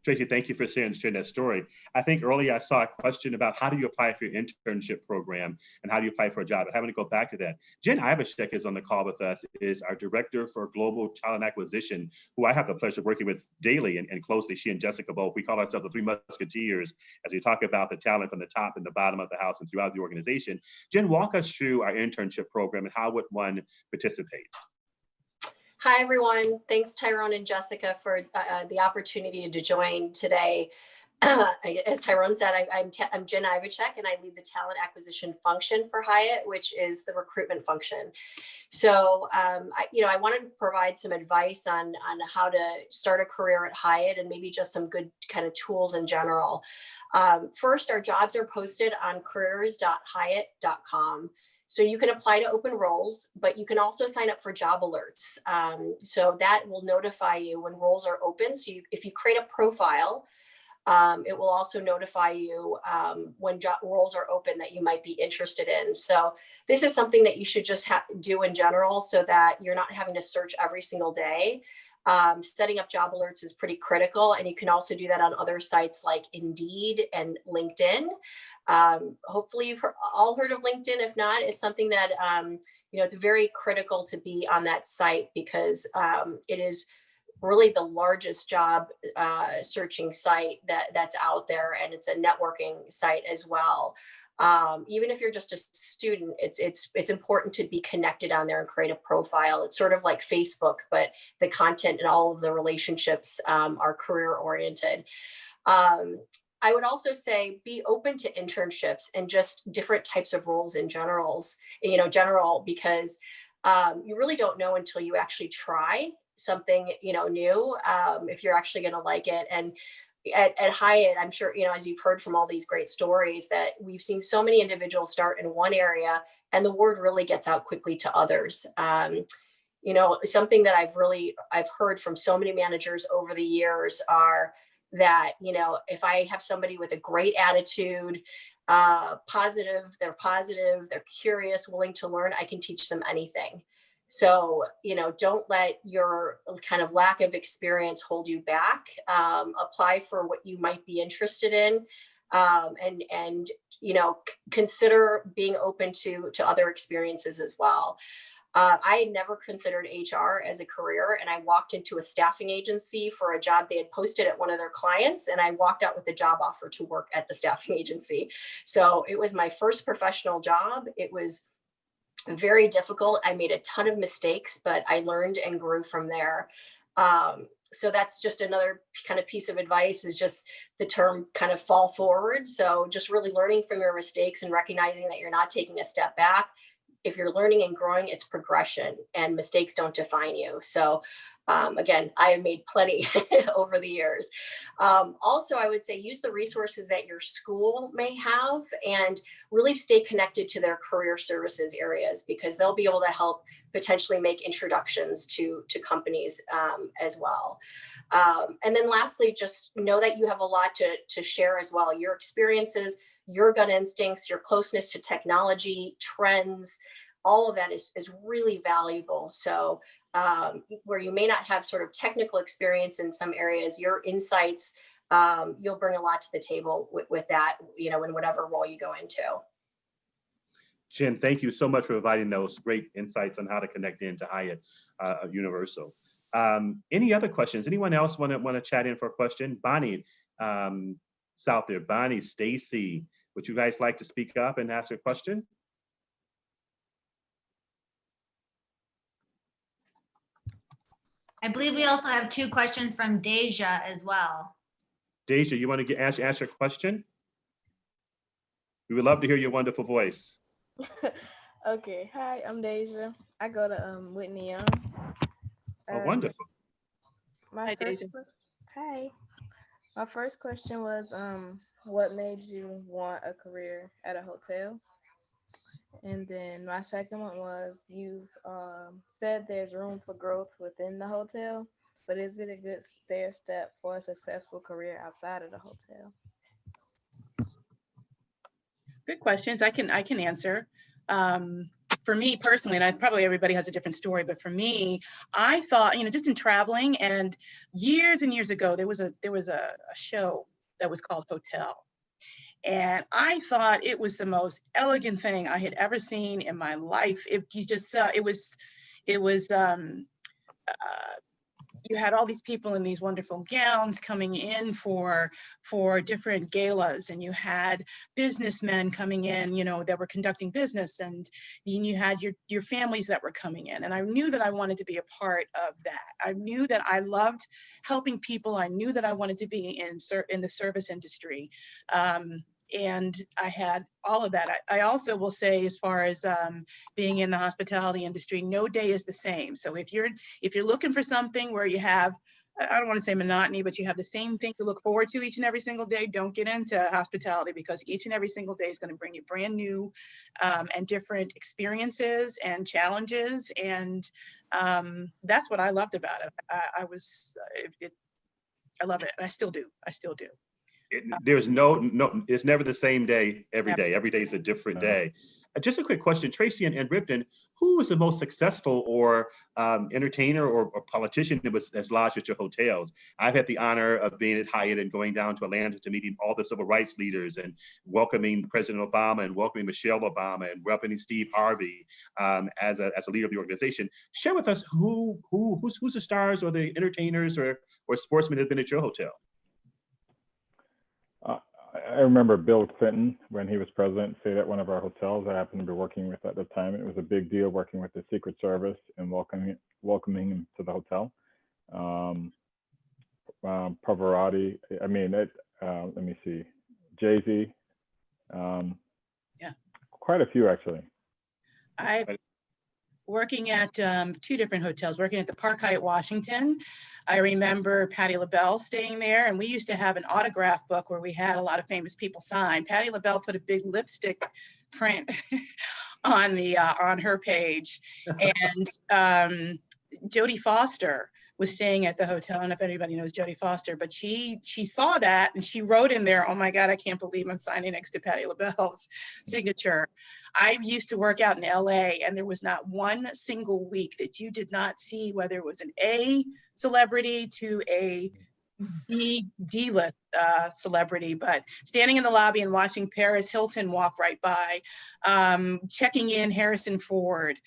Tracy, thank you for sharing that story. I think earlier I saw a question about how do you apply for your internship program and how do you apply for a job? I'm having to go back to that. Jen Ivashek is on the call with us, is our Director for Global Talent Acquisition, who I have the pleasure of working with daily and closely. She and Jessica both. We call ourselves the Three Musketeers as we talk about the talent from the top and the bottom of the house and throughout the organization. Jen, walk us through our internship program and how would one participate? Hi, everyone. Thanks, Tyrone and Jessica, for the opportunity to join today. as Tyrone said, I'm Jen Ivacek, and I lead the talent acquisition function for Hyatt, which is the recruitment function. So, I wanted to provide some advice on how to start a career at Hyatt, and maybe just some good kind of tools in general. First, our jobs are posted on careers.hyatt.com. So you can apply to open roles, but you can also sign up for job alerts. So that will notify you when roles are open. So if you create a profile, it will also notify you when job roles are open that you might be interested in. So this is something that you should just do in general, so that you're not having to search every single day. Setting up job alerts is pretty critical, and you can also do that on other sites like Indeed and LinkedIn. Hopefully you've all heard of LinkedIn. If not, it's something that it's very critical to be on that site, because it is really the largest job searching site that's out there, and it's a networking site as well. Even if you're just a student, it's important to be connected on there and create a profile. It's sort of like Facebook, but the content and all of the relationships are career oriented. I would also say be open to internships and just different types of roles in general, because you really don't know until you actually try something, new, if you're actually going to like it. And at Hyatt, I'm sure, as you've heard from all these great stories, that we've seen so many individuals start in one area and the word really gets out quickly to others. Something that I've heard from so many managers over the years are that, if I have somebody with a great attitude, positive, they're curious, willing to learn, I can teach them anything. So, don't let your kind of lack of experience hold you back. Apply for what you might be interested in, and consider being open to other experiences as well. I had never considered HR as a career, and I walked into a staffing agency for a job they had posted at one of their clients, and I walked out with a job offer to work at the staffing agency. So it was my first professional job. It was very difficult. I made a ton of mistakes, but I learned and grew from there. So that's just another kind of piece of advice, is just the term kind of fall forward. So just really learning from your mistakes and recognizing that you're not taking a step back. If you're learning and growing, it's progression, and mistakes don't define you. So again, I have made plenty over the years. Also, I would say use the resources that your school may have, and really stay connected to their career services areas, because they'll be able to help potentially make introductions to companies as well. And then lastly, just know that you have a lot to share as well. Your experiences, your gut instincts, your closeness to technology, trends, all of that is really valuable. So where you may not have sort of technical experience in some areas, your insights, you'll bring a lot to the table with that, in whatever role you go into. Jen, thank you so much for providing those great insights on how to connect into Hyatt Universal. Any other questions? Anyone else want to chat in for a question? Bonnie, south there. Bonnie, Stacy, would you guys like to speak up and ask a question? I believe we also have 2 questions from Deja as well. Deja, you want to ask your question? We would love to hear your wonderful voice. Okay, hi, I'm Deja. I go to Whitney Young. Oh, wonderful. Hi, Deja. Hi. My first question was, what made you want a career at a hotel? And then my second one was, you've said there's room for growth within the hotel, but is it a good stair step for a successful career outside of the hotel? Good questions. I can answer. For me personally, and probably everybody has a different story, but for me, I thought, just in traveling, and years and years ago, there was a show that was called Hotel. And I thought it was the most elegant thing I had ever seen in my life. It was you had all these people in these wonderful gowns coming in for different galas, and you had businessmen coming in, you know, that were conducting business, and you had your families that were coming in. And I knew that I wanted to be a part of that. I knew that I loved helping people. I knew that I wanted to be in the service industry. And I had all of that. I also will say, as far as being in the hospitality industry, no day is the same. So if you're looking for something where you have, I don't want to say monotony, but you have the same thing to look forward to each and every single day, don't get into hospitality, because each and every single day is going to bring you brand new and different experiences and challenges. And that's what I loved about it. I love it. And I still do. There's it's never the same day every day. Every day is a different day. Just a quick question, Tracy and Ripton, who was the most successful or entertainer or politician that was as lodged at your hotels? I've had the honor of being at Hyatt and going down to Atlanta to meeting all the civil rights leaders and welcoming President Obama and welcoming Michelle Obama and welcoming Steve Harvey as a leader of the organization. Share with us who's the stars or the entertainers or sportsmen that have been at your hotel. I remember Bill Clinton, when he was president, stayed at one of our hotels I happened to be working with at the time. It was a big deal working with the Secret Service and welcoming him to the hotel. Pavarotti, let me see, Jay-Z, quite a few actually. Working at two different hotels, working at the Park Hyatt Washington. I remember Patti LaBelle staying there, and we used to have an autograph book where we had a lot of famous people sign. Patti LaBelle put a big lipstick print on her page, and Jodie Foster was staying at the hotel. I don't know if anybody knows Jodie Foster, but she saw that and she wrote in there, "Oh my God, I can't believe I'm signing next to Patti LaBelle's signature." I used to work out in LA, and there was not one single week that you did not see, whether it was an A celebrity to a D-list celebrity, but standing in the lobby and watching Paris Hilton walk right by, checking in Harrison Ford,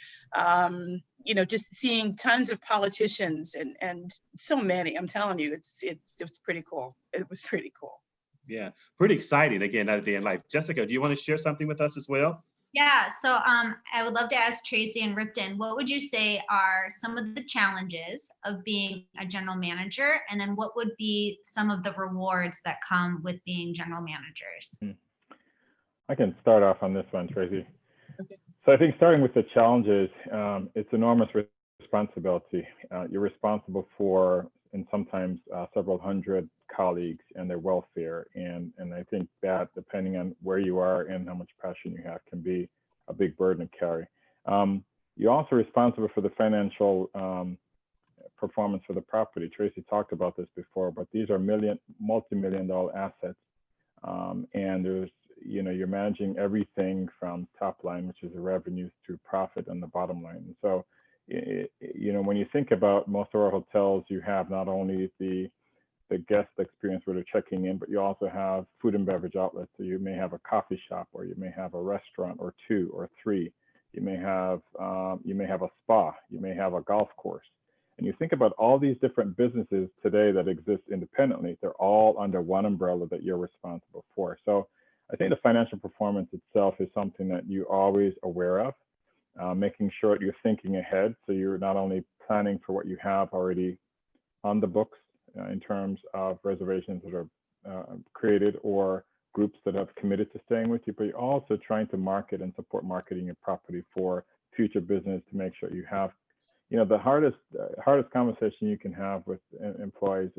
just seeing tons of politicians and so many. I'm telling you, it was pretty cool. It was pretty cool. Yeah, pretty exciting. Again, another day in life. Jessica, do you want to share something with us as well? Yeah, so I would love to ask Tracy and Ripton, what would you say are some of the challenges of being a general manager? And then what would be some of the rewards that come with being general managers? I can start off on this one, Tracy. Okay. So I think starting with the challenges, it's enormous responsibility. You're responsible for, and sometimes several hundred colleagues and their welfare. And I think that, depending on where you are and how much passion you have, can be a big burden to carry. You're also responsible for the financial performance for the property. Tracy talked about this before, but these are multi-million-dollar assets. And there's, you're managing everything from top line, which is the revenues, to profit and the bottom line. And so, when you think about most of our hotels, you have not only the guest experience where they're checking in, but you also have food and beverage outlets. So you may have a coffee shop, or you may have a restaurant, or two or three. You may have a spa. You may have a golf course. And you think about all these different businesses today that exist independently. They're all under one umbrella that you're responsible for. So I think the financial performance itself is something that you're always aware of. Making sure you're thinking ahead, so you're not only planning for what you have already on the books in terms of reservations that are created or groups that have committed to staying with you, but you're also trying to market and support marketing your property for future business to make sure you have, the hardest conversation you can have with employees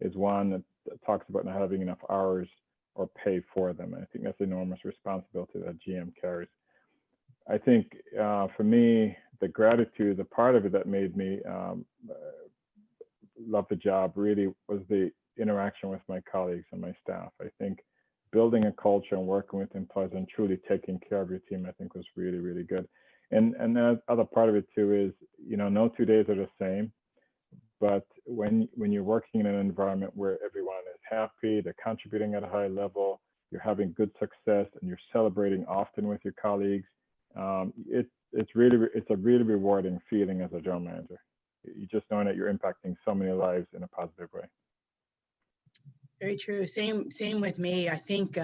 is one that talks about not having enough hours or pay for them. And I think that's enormous responsibility that GM carries. I think for me, the gratitude, the part of it that made me love the job really was the interaction with my colleagues and my staff. I think building a culture and working with employees and truly taking care of your team, I think, was really, really good. And the other part of it too is, no 2 days are the same, but when you're working in an environment where everyone is happy, they're contributing at a high level, you're having good success, and you're celebrating often with your colleagues, it's a really rewarding feeling as a general manager. You just knowing that you're impacting so many lives in a positive way. Very true. Same with me. I think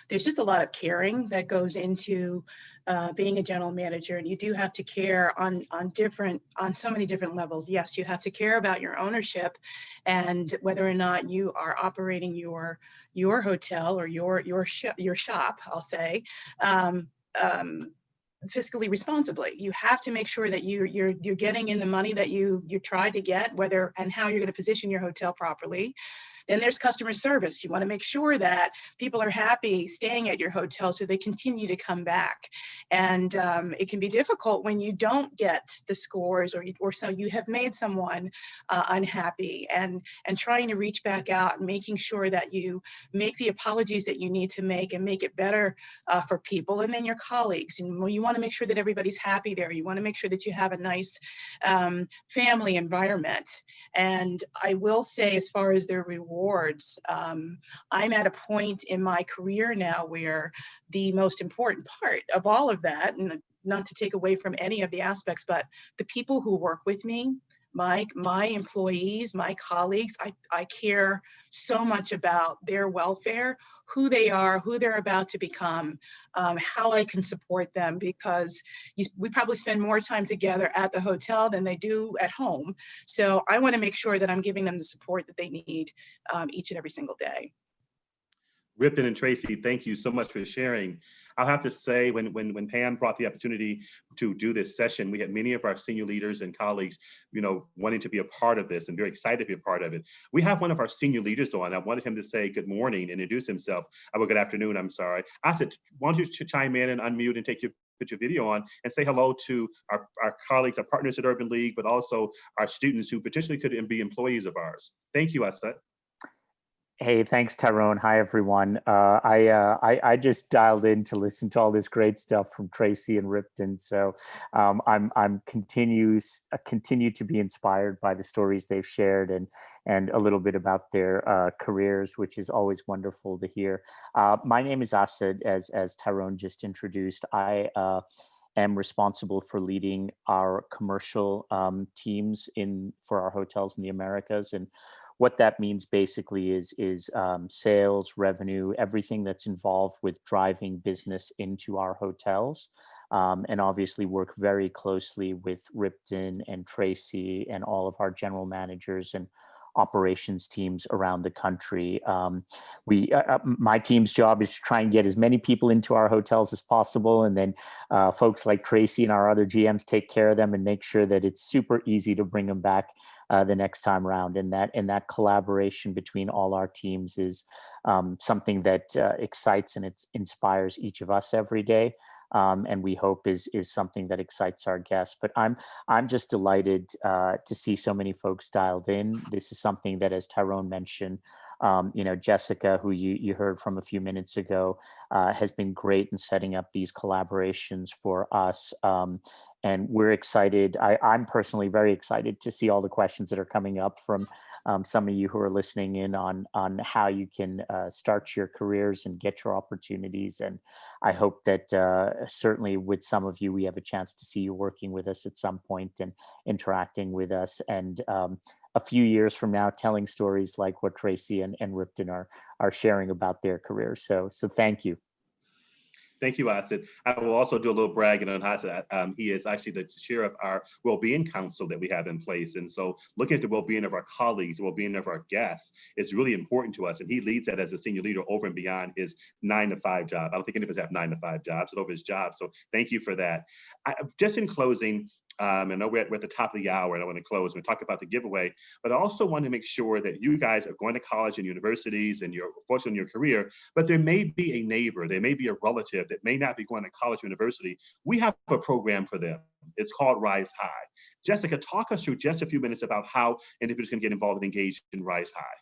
there's just a lot of caring that goes into being a general manager, and you do have to care on so many different levels. Yes, you have to care about your ownership and whether or not you are operating your hotel or your shop, I'll say. Fiscally responsibly. You have to make sure that you're getting in the money that you tried to get, whether and how you're going to position your hotel properly. Then there's customer service. You want to make sure that people are happy staying at your hotel so they continue to come back. And it can be difficult when you don't get the scores or so you have made someone unhappy, and trying to reach back out and making sure that you make the apologies that you need to make and make it better for people. And then your colleagues, and you want to make sure that everybody's happy there. You want to make sure that you have a nice family environment. And I will say, as far as their rewards, I'm at a point in my career now where the most important part of all of that, and not to take away from any of the aspects, but the people who work with me, my employees, my colleagues, I care so much about their welfare, who they are, who they're about to become, how I can support them, because we probably spend more time together at the hotel than they do at home. So I want to make sure that I'm giving them the support that they need each and every single day. Ripton and Tracy, thank you so much for sharing. I'll have to say, when Pam brought the opportunity to do this session, we had many of our senior leaders and colleagues, wanting to be a part of this and very excited to be a part of it. We have one of our senior leaders on. I wanted him to say good morning and introduce himself. Well, good afternoon, I'm sorry. I said, why don't you chime in and unmute and put your video on and say hello to our colleagues, our partners at Urban League, but also our students who potentially could be employees of ours. Thank you, Asad. Hey, thanks, Tyrone. Hi, everyone. I just dialed in to listen to all this great stuff from Tracy and Ripton. So I'm continue to be inspired by the stories they've shared and a little bit about their careers, which is always wonderful to hear. My name is Asad, as Tyrone just introduced. I am responsible for leading our commercial teams for our hotels in the Americas. And what that means basically is sales, revenue, everything that's involved with driving business into our hotels. And obviously work very closely with Ripton and Tracy and all of our general managers and operations teams around the country. My team's job is to try and get as many people into our hotels as possible. And then folks like Tracy and our other GMs take care of them and make sure that it's super easy to bring them back the next time around. And that collaboration between all our teams is something that excites and it inspires each of us every day. And we hope is something that excites our guests. But I'm just delighted to see so many folks dialed in. This is something that, as Tyrone mentioned, Jessica, who you heard from a few minutes ago, has been great in setting up these collaborations for us. And we're excited. I'm personally very excited to see all the questions that are coming up from some of you who are listening in on how you can start your careers and get your opportunities. And I hope that certainly with some of you, we have a chance to see you working with us at some point and interacting with us. And a few years from now, telling stories like what Tracy and Ripton are sharing about their careers. So thank you. Thank you, Asad. I will also do a little bragging on Asad. He is actually the chair of our well-being council that we have in place. And so looking at the well-being of our colleagues, the well-being of our guests, is really important to us. And he leads that as a senior leader over and beyond his 9-to-5 job. I don't think any of us have 9-to-5 jobs, but over his job. So thank you for that. Just in closing, I know we're at the top of the hour and I want to close and talk about the giveaway, but I also want to make sure that you guys are going to college and universities and you're fortunate in your career, but there may be a neighbor, there may be a relative that may not be going to college or university. We have a program for them. It's called Rise High. Jessica, talk us through just a few minutes about how individuals can get involved and engaged in Rise High.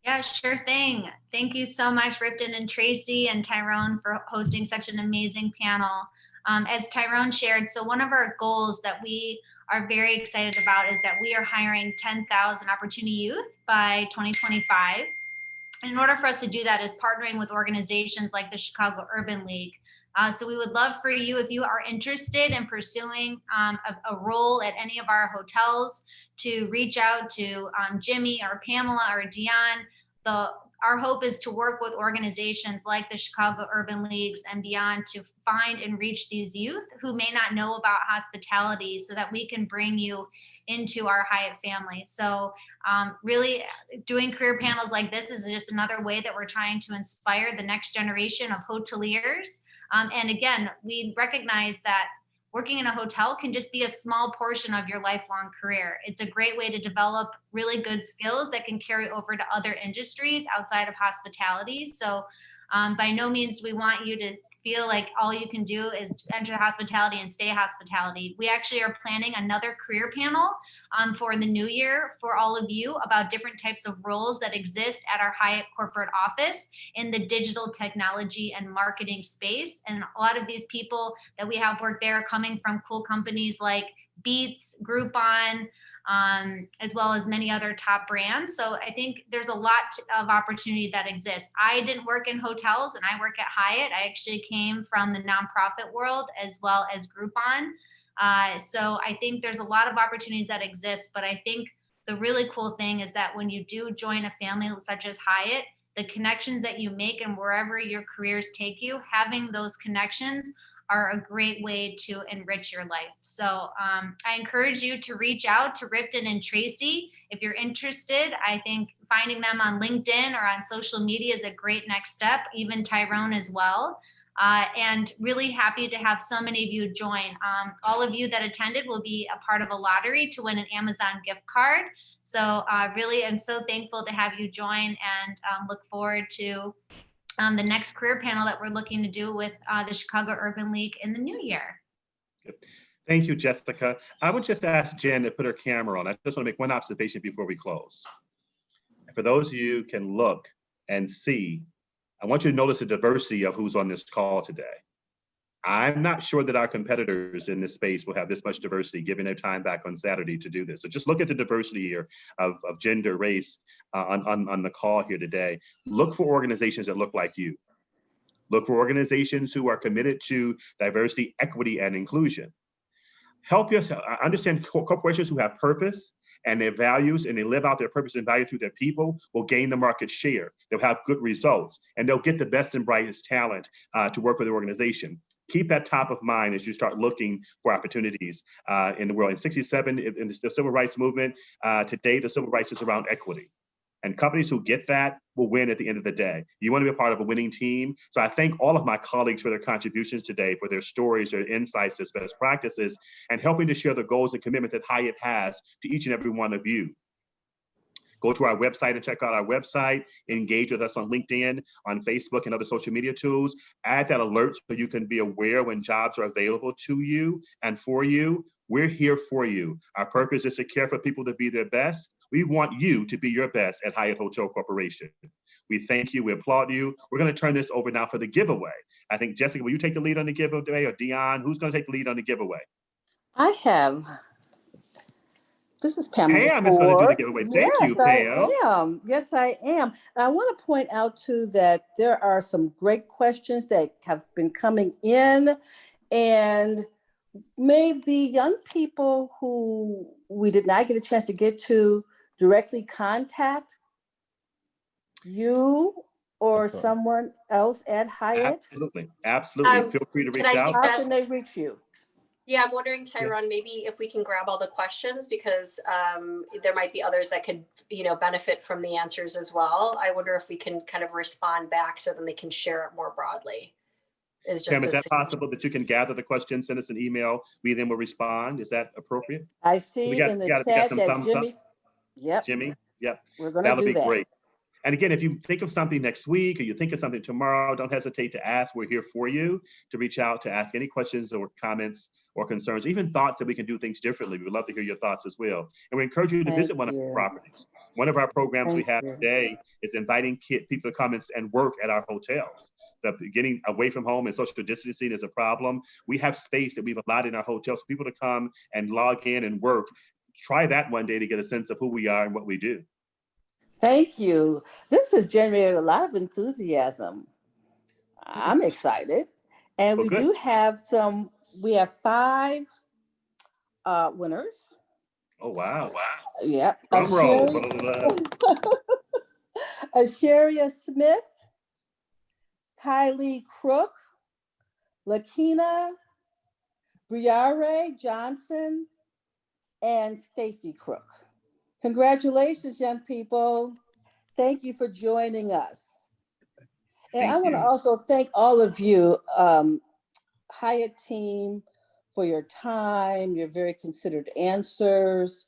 Yeah, sure thing. Thank you so much, Ripton and Tracy and Tyrone, for hosting such an amazing panel. As Tyrone shared, so one of our goals that we are very excited about is that we are hiring 10,000 opportunity youth by 2025. And in order for us to do that is partnering with organizations like the Chicago Urban League. So we would love for you, if you are interested in pursuing a role at any of our hotels, to reach out to Jimmy or Pamela or Dion. Our hope is to work with organizations like the Chicago Urban Leagues and beyond to find and reach these youth who may not know about hospitality so that we can bring you into our Hyatt family. So really doing career panels like this is just another way that we're trying to inspire the next generation of hoteliers. And again, we recognize that working in a hotel can just be a small portion of your lifelong career. It's a great way to develop really good skills that can carry over to other industries outside of hospitality. So by no means do we want you to feel like all you can do is enter hospitality and stay hospitality. We actually are planning another career panel for the new year for all of you about different types of roles that exist at our Hyatt corporate office in the digital technology and marketing space. And a lot of these people that we have work there are coming from cool companies like Beats, Groupon, as well as many other top brands. So I think there's a lot of opportunity that exists. I didn't work in hotels and I work at Hyatt. I actually came from the nonprofit world as well as Groupon. So I think there's a lot of opportunities that exist, but I think the really cool thing is that when you do join a family such as Hyatt, the connections that you make and wherever your careers take you, having those connections are a great way to enrich your life. So I encourage you to reach out to Ripton and Tracy. If you're interested, I think finding them on LinkedIn or on social media is a great next step, even Tyrone as well. And really happy to have so many of you join. All of you that attended will be a part of a lottery to win an Amazon gift card. So really, I'm so thankful to have you join and look forward to the next career panel that we're looking to do with the Chicago Urban League in the new year. Thank you, Jessica. I would just ask Jen to put her camera on. I just want to make one observation before we close. For those of you who can look and see, I want you to notice the diversity of who's on this call today. I'm not sure that our competitors in this space will have this much diversity given their time back on Saturday to do this. So just look at the diversity here of gender, race on the call here today. Look for organizations that look like you. Look for organizations who are committed to diversity, equity, and inclusion. Help yourself understand corporations who have purpose and their values, and they live out their purpose and value through their people, will gain the market share. They'll have good results, and they'll get the best and brightest talent to work for the organization. Keep that top of mind as you start looking for opportunities in the world. In '67, in the civil rights movement, today the civil rights is around equity. And companies who get that will win at the end of the day. You want to be a part of a winning team. So I thank all of my colleagues for their contributions today, for their stories, their insights, their best practices, and helping to share the goals and commitment that Hyatt has to each and every one of you. Go to our website and check out our website. Engage with us on LinkedIn, on Facebook, and other social media tools. Add that alert so you can be aware when jobs are available to you and for you. We're here for you. Our purpose is to care for people to be their best. We want you to be your best at Hyatt Hotel Corporation. We thank you. We applaud you. We're going to turn this over now for the giveaway. I think, Jessica, will you take the lead on the giveaway, or Dion? Who's going to take the lead on the giveaway? I have. This is Pamela. Pam is going to do the giveaway. Thank you, Pam. I am. Yes, I am. And I want to point out, too, that there are some great questions that have been coming in. And may the young people who we did not get a chance to get to directly contact you or someone else at Hyatt? Absolutely. Absolutely. Feel free to reach out. How can they reach you? Yeah, I'm wondering, Tyrone, maybe if we can grab all the questions, because there might be others that could, benefit from the answers as well. I wonder if we can kind of respond back so then they can share it more broadly. Pam, is that possible that you can gather the questions, send us an email, we then will respond? Is that appropriate? I see in the chat that Jimmy. Yep. Jimmy, yep. We're going to do that. That'll be great. And again, if you think of something next week or you think of something tomorrow, don't hesitate to ask. We're here for you to reach out, to ask any questions or comments or concerns, even thoughts that we can do things differently. We would love to hear your thoughts as well. And we encourage you to visit one of our properties. One of our programs we have today is inviting people to come and work at our hotels. Getting away from home and social distancing is a problem. We have space that we've allotted in our hotels for people to come and log in and work. Try that one day to get a sense of who we are and what we do. Thank you. This has generated a lot of enthusiasm. I'm excited. And we do have we have 5 winners. Oh, wow. Yep. Drum roll. Asheria Smith, Kylie Crook, Lakina Briare Johnson, and Stacy Crook. Congratulations, young people. Thank you for joining us. And I want to also thank all of you, Hyatt team, for your time, your very considered answers.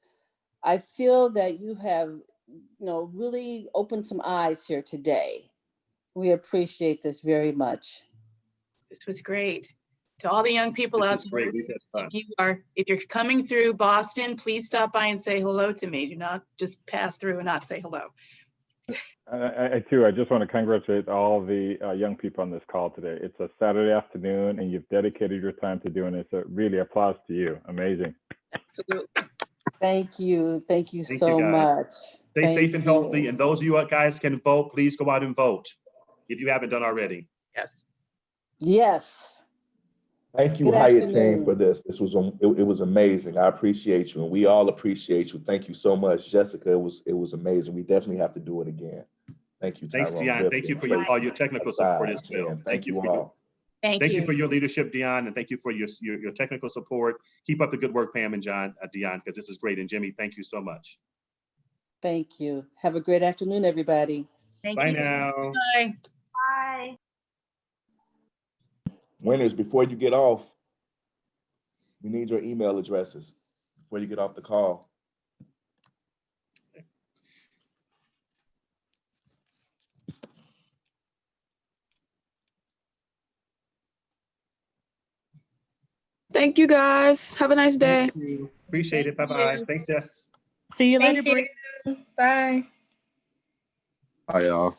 I feel that you have, really opened some eyes here today. We appreciate this very much. This was great. To all the young people out there, if you're coming through Boston, please stop by and say hello to me. Do not just pass through and not say hello. I just want to congratulate all the young people on this call today. It's a Saturday afternoon and you've dedicated your time to doing it. So really applause to you. Amazing. Absolutely. Thank you. Thank you so much. Stay safe and healthy. And those of you guys can vote, please go out and vote if you haven't done already. Yes. Yes. Thank you, Hyatt team, for this. This was it was amazing. I appreciate you, and we all appreciate you. Thank you so much, Jessica. It was amazing. We definitely have to do it again. Thank you, Tyrone. Thanks, Dion. Thank you for all your technical support as well. Thank you all. Thank you for your leadership, Dion, and thank you for your technical support. Keep up the good work, Pam and Dion, because this is great. And Jimmy, thank you so much. Thank you. Have a great afternoon, everybody. Bye now. Bye. Bye. Winners, before you get off, we need your email addresses before you get off the call. Thank you, guys. Have a nice day. Appreciate it. Bye-bye. Thanks, Jess. See you later, Bree. Bye. Hi, y'all.